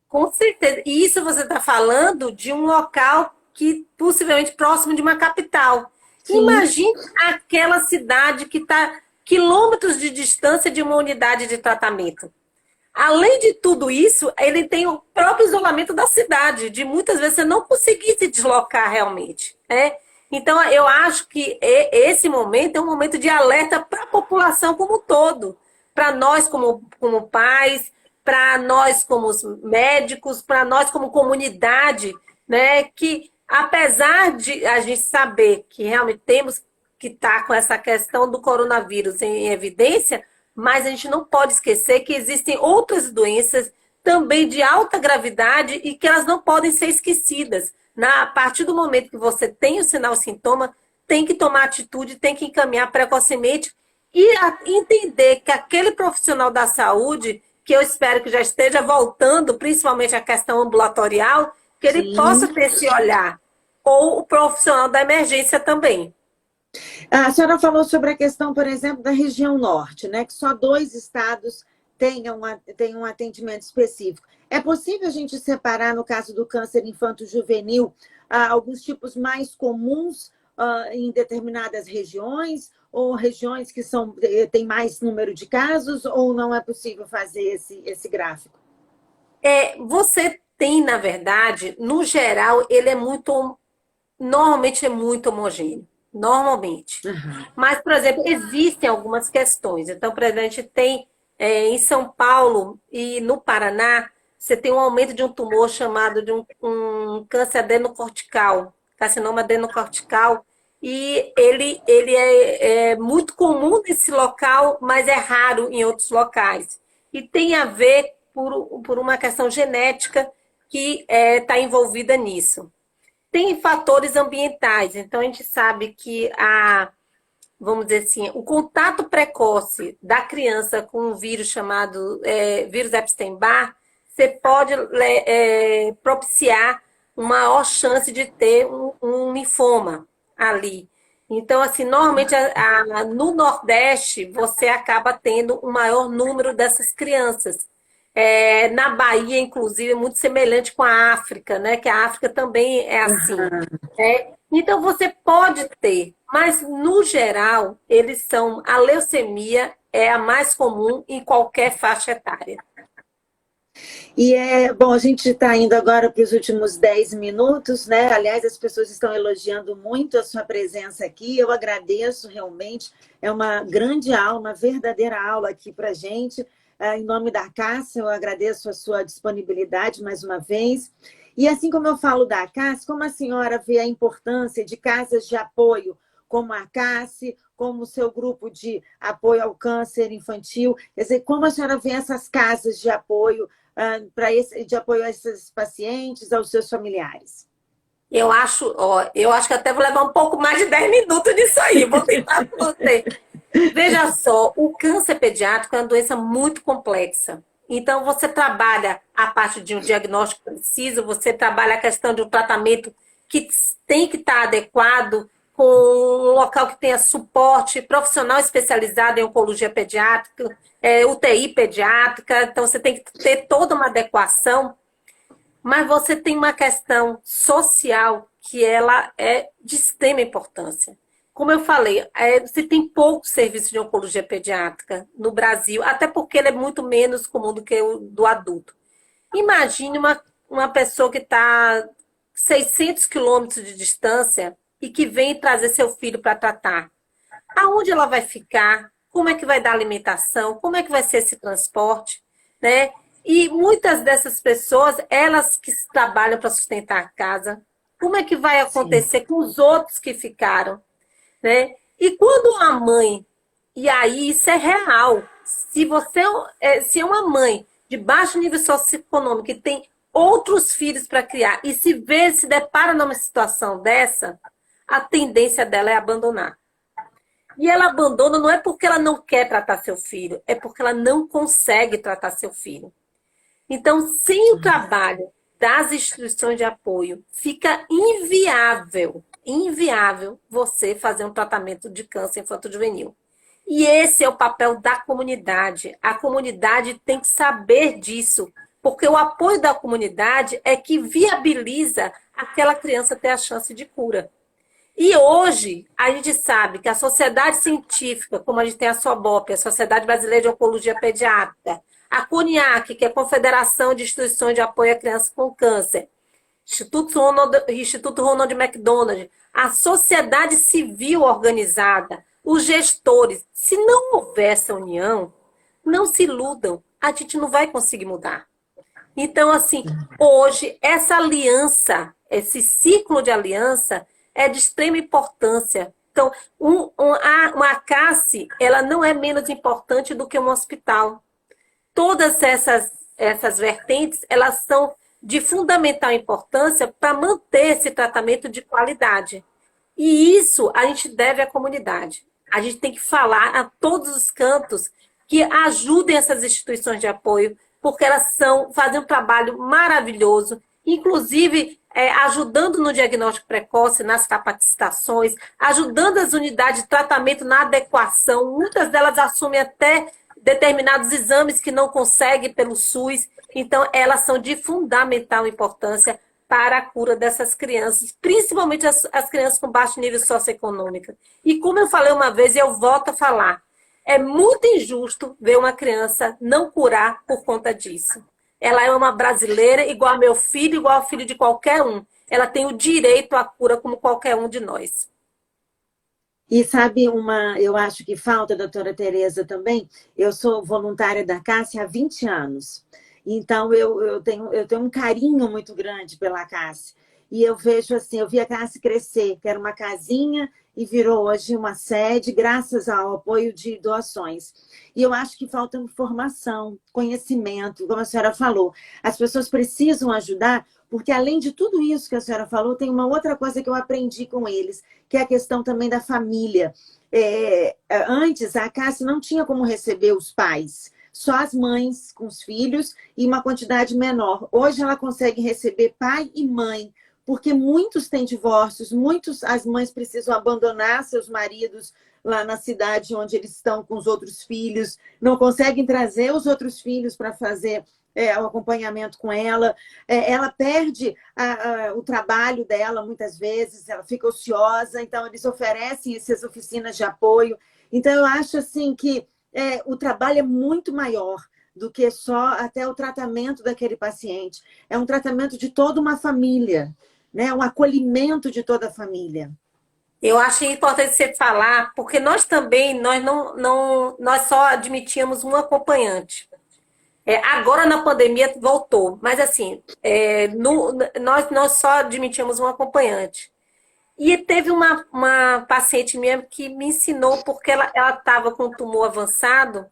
Com certeza. E isso você está falando de um local que possivelmente próximo de uma capital. Sim. Imagine aquela cidade que está quilômetros de distância de uma unidade de tratamento. Além de tudo isso, ele tem o próprio isolamento da cidade, de muitas vezes você não conseguir se deslocar realmente. Né? Então, eu acho que esse momento é um momento de alerta para a população como um todo. Para nós como pais, para nós como médicos, para nós como comunidade, né? Que apesar de a gente saber que realmente temos que estar com essa questão do coronavírus em evidência, mas a gente não pode esquecer que existem outras doenças também de alta gravidade e que elas não podem ser esquecidas. A partir do momento que você tem o sinal sintoma, tem que tomar atitude, tem que encaminhar precocemente e entender que aquele profissional da saúde, que eu espero que já esteja voltando, principalmente a questão ambulatorial, que ele Sim. possa ter esse olhar. Ou o profissional da emergência também.
A senhora falou sobre a questão, por exemplo, da região norte, né? Que só 2 estados têm um atendimento específico. É possível a gente separar, no caso do câncer infanto-juvenil, alguns tipos mais comuns em determinadas regiões, ou regiões que têm mais número de casos, ou não é possível fazer esse gráfico?
Você tem, na verdade, no geral, ele normalmente é muito homogêneo. Normalmente. Uhum. Mas, por exemplo, existem algumas questões. Então, por exemplo, a gente tem em São Paulo e no Paraná, você tem um aumento de um tumor chamado de um câncer adenocortical, carcinoma adenocortical, e ele é muito comum nesse local, mas é raro em outros locais. E tem a ver por uma questão genética que está envolvida nisso. Tem fatores ambientais, então a gente sabe que vamos dizer assim, o contato precoce da criança com um vírus chamado vírus Epstein-Barr, você pode propiciar uma maior chance de ter um linfoma ali. Então, assim, normalmente no Nordeste você acaba tendo um maior número dessas crianças. Na Bahia, inclusive, é muito semelhante com a África, né? Que a África também é assim. Uhum. Então, você pode ter, mas, no geral, a leucemia é a mais comum em qualquer faixa etária.
E bom, a gente está indo agora para os últimos 10 minutos, né? Aliás, as pessoas estão elogiando muito a sua presença aqui. Eu agradeço realmente. É uma grande aula, uma verdadeira aula aqui para a gente. Em nome da Cássia, eu agradeço a sua disponibilidade mais uma vez. E assim como eu falo da Cássia, como a senhora vê a importância de casas de apoio, como a Cássia, como o seu grupo de apoio ao câncer infantil, quer dizer, como a senhora vê essas casas de apoio de apoio a esses pacientes, aos seus familiares?
Eu acho que até vou levar um pouco mais de 10 minutos nisso aí. Vou tentar com você. Veja só, o câncer pediátrico é uma doença muito complexa. Então, você trabalha a parte de um diagnóstico preciso, você trabalha a questão de um tratamento que tem que estar adequado, com um local que tenha suporte, profissional especializado em oncologia pediátrica, UTI pediátrica, então você tem que ter toda uma adequação, mas você tem uma questão social que ela é de extrema importância. Como eu falei, você tem pouco serviço de oncologia pediátrica no Brasil, até porque ele é muito menos comum do que o do adulto. Imagine uma pessoa que está 600 quilômetros de distância e que vem trazer seu filho para tratar. Aonde ela vai ficar? Como é que vai dar alimentação? Como é que vai ser esse transporte? Né? E muitas dessas pessoas, elas que trabalham para sustentar a casa, como é que vai
Sim,
acontecer com os outros que ficaram? Né? E quando uma mãe, e aí isso é real, se é uma mãe de baixo nível socioeconômico que tem outros filhos para criar e se depara numa situação dessa, a tendência dela é abandonar. E ela abandona não é porque ela não quer tratar seu filho, é porque ela não consegue tratar seu filho. Então, sem o trabalho das instituições de apoio, fica inviável você fazer um tratamento de câncer infanto-juvenil. E esse é o papel da comunidade. A comunidade tem que saber disso, porque o apoio da comunidade é que viabiliza aquela criança ter a chance de cura. E hoje, a gente sabe que a sociedade científica, como a gente tem a SOBOP, a Sociedade Brasileira de Oncologia Pediátrica, a CONIAC, que é a Confederação de Instituições de Apoio à Criança com Câncer, Instituto Ronald McDonald, a sociedade civil organizada, os gestores. Se não houver essa união, não se iludam, a gente não vai conseguir mudar. Então, assim, hoje, essa aliança, esse ciclo de aliança é de extrema importância. Então, uma CACE, ela não é menos importante do que um hospital. Todas essas vertentes, elas são de fundamental importância para manter esse tratamento de qualidade. E isso a gente deve à comunidade. A gente tem que falar a todos os cantos que ajudem essas instituições de apoio, porque elas fazem um trabalho maravilhoso, inclusive ajudando no diagnóstico precoce, nas capacitações, ajudando as unidades de tratamento na adequação. Muitas delas assumem até determinados exames que não conseguem pelo SUS. Então, elas são de fundamental importância para a cura dessas crianças, principalmente as crianças com baixo nível socioeconômico. E como eu falei uma vez, e eu volto a falar, é muito injusto ver uma criança não curar por conta disso. Ela é uma brasileira igual a meu filho, igual ao filho de qualquer um. Ela tem o direito à cura como qualquer um de nós.
e sabe eu acho que falta, doutora Tereza, também, eu sou voluntária da Cássia há 20 anos, então eu tenho um carinho muito grande pela Cássia, e eu vejo assim, eu vi a Cássia crescer, que era uma casinha, e virou hoje uma sede, graças ao apoio de doações. E eu acho que falta informação, conhecimento, como a senhora falou. As pessoas precisam ajudar, porque além de tudo isso que a senhora falou, tem uma outra coisa que eu aprendi com eles, que é a questão também da família. Antes, a Cássia não tinha como receber os pais, só as mães com os filhos e uma quantidade menor. Hoje ela consegue receber pai e mãe, porque muitos têm divórcios, as mães precisam abandonar seus maridos lá na cidade onde eles estão com os outros filhos, não conseguem trazer os outros filhos para fazer o acompanhamento com ela, ela perde o trabalho dela muitas vezes, ela fica ociosa, então eles oferecem essas oficinas de apoio. Então eu acho assim que o trabalho é muito maior do que só até o tratamento daquele paciente. É um tratamento de toda uma família, né? Um acolhimento de toda a família.
Eu achei importante você falar, porque nós também, nós só admitíamos um acompanhante. Agora na pandemia voltou, mas assim, nós só admitíamos um acompanhante. E teve uma paciente minha que me ensinou, porque ela estava com um tumor avançado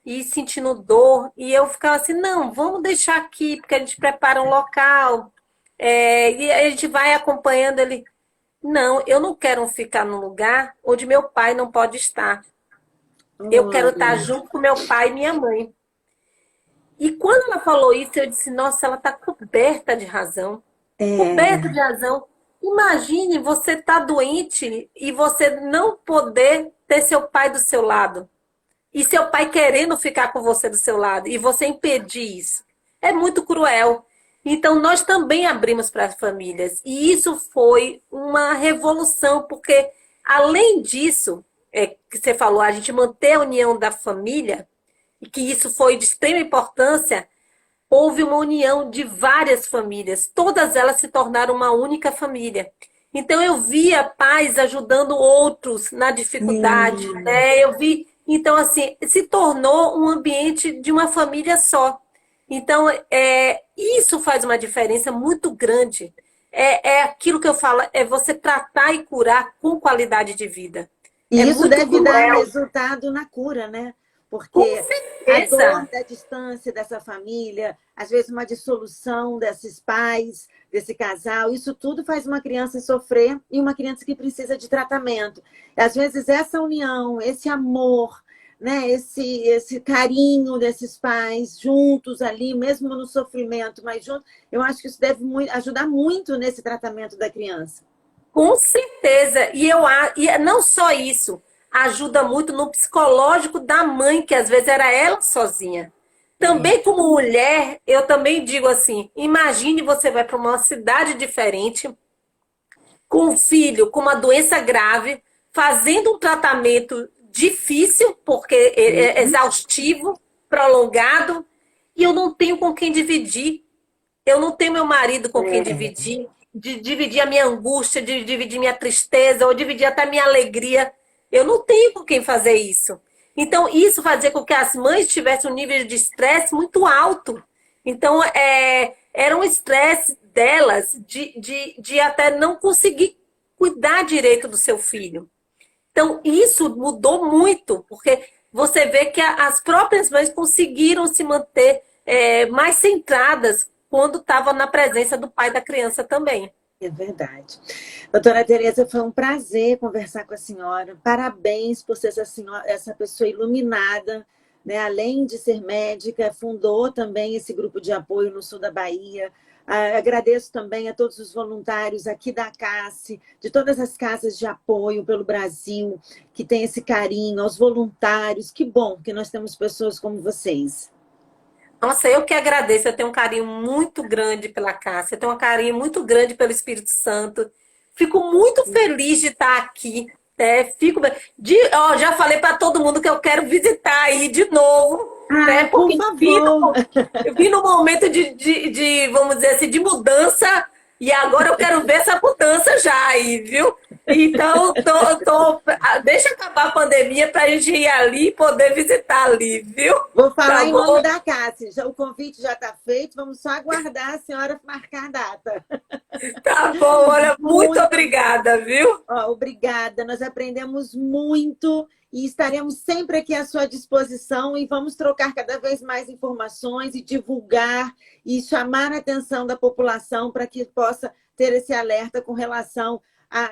e sentindo dor, e eu ficava assim, não, vamos deixar aqui, porque a gente prepara um local. E a gente vai acompanhando ele. Não, eu não quero ficar num lugar onde meu pai não pode estar. Eu quero estar
Olha,
junto com meu pai e minha mãe. E quando ela falou isso, eu disse, nossa, ela está coberta de razão. Coberta
é,
de razão. Imagine você estar doente e você não poder ter seu pai do seu lado. E seu pai querendo ficar com você do seu lado. E você impedir isso. É muito cruel. Então, nós também abrimos para as famílias. E isso foi uma revolução, porque, além disso, que você falou, a gente manter a união da família, e que isso foi de extrema importância, houve uma união de várias famílias. Todas elas se tornaram uma única família. Então, eu via pais ajudando outros na dificuldade,
sim.
né? Eu vi. Então, assim, se tornou um ambiente de uma família só. Então, isso faz uma diferença muito grande. É aquilo que eu falo, é você tratar e curar com qualidade de vida. É
E isso
muito
deve dar
cruel,
resultado na cura, né?
com
Porque a dor
certeza.
da distância dessa família, às vezes uma dissolução desses pais, desse casal, isso tudo faz uma criança sofrer e uma criança que precisa de tratamento. E, às vezes essa união, esse amor, né, esse carinho desses pais juntos ali, mesmo no sofrimento, mas juntos, eu acho que isso deve ajudar muito nesse tratamento da criança.
Com certeza. E não só isso, ajuda muito no psicológico da mãe, que às vezes era ela sozinha.
É,
Também como mulher, eu também digo assim, imagine você vai para uma cidade diferente, com um filho com uma doença grave, fazendo um tratamento difícil, porque é
sim,
exaustivo, prolongado, e eu não tenho com quem dividir. Eu não tenho meu marido com quem
é,
dividir, de dividir a minha angústia, de dividir minha tristeza, ou dividir até a minha alegria. Eu não tenho com quem fazer isso. Então, isso fazia com que as mães tivessem um nível de estresse muito alto. Então, era um estresse delas de até não conseguir cuidar direito do seu filho. Então, isso mudou muito, porque você vê que as próprias mães conseguiram se manter mais centradas quando estavam na presença do pai da criança também.
é verdade. Doutora Tereza, foi um prazer conversar com a senhora. Parabéns por ser essa pessoa iluminada, né? Além de ser médica, fundou também esse grupo de apoio no sul da Bahia. Agradeço também a todos os voluntários aqui da CASSE, de todas as casas de apoio pelo Brasil, que tem esse carinho, aos voluntários. Que bom que nós temos pessoas como vocês.
Nossa, eu que agradeço, eu tenho um carinho muito grande pela Cássia, eu tenho um carinho muito grande pelo Espírito Santo. Fico muito feliz de estar aqui. Já falei para todo mundo que eu quero visitar aí de novo, né?
Ah, por
Porque
favor!
eu vi no momento vamos dizer assim, de mudança, e agora eu quero ver essa mudança já aí, viu? Então, deixa acabar a pandemia para a gente ir ali e poder visitar ali, viu?
Vou
Tá
falar em nome
bom?
da Cássia. O convite já está feito, vamos só aguardar a senhora marcar a data.
Tá bom, olha, muito
Muito
obrigada, viu?
obrigada, nós aprendemos muito e estaremos sempre aqui à sua disposição e vamos trocar cada vez mais informações e divulgar e chamar a atenção da população para que possa ter esse alerta com relação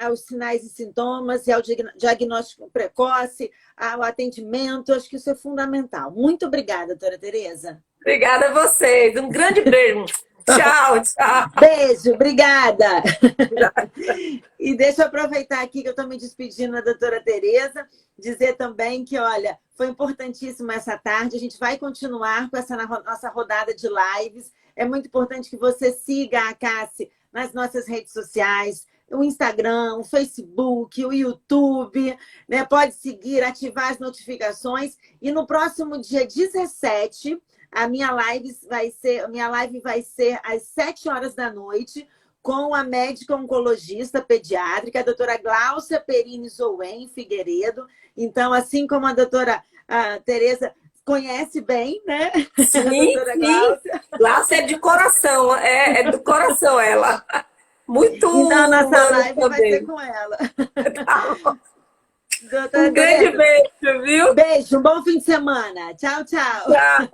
aos sinais e sintomas e ao diagnóstico precoce, ao atendimento. Acho que isso é fundamental. Muito obrigada, doutora Tereza.
Obrigada a vocês. Um grande beijo. Tchau, tchau.
Beijo, obrigada. E deixa eu aproveitar aqui que eu estou me despedindo da doutora Tereza, dizer também que, olha, foi importantíssimo essa tarde, a gente vai continuar com essa nossa rodada de lives. É muito importante que você siga a Cassi nas nossas redes sociais, o Instagram, o Facebook, o YouTube, né? Pode seguir, ativar as notificações. E no próximo dia 17, a minha live vai ser às 7 horas da noite, com a médica oncologista pediátrica, a doutora Gláucia Perini Zouen Figueiredo. Então, assim como a doutora Tereza conhece bem, né? A
Sim,
doutora
sim.
Gláucia.
Lácia é de coração, é do coração ela. Muito
Então, a nossa
humano
live vai ser
também.
com ela.
Tá bom.
Doutora
Um grande
Tereza,
beijo, viu?
beijo, um bom fim de semana. Tchau, tchau.
Tchau.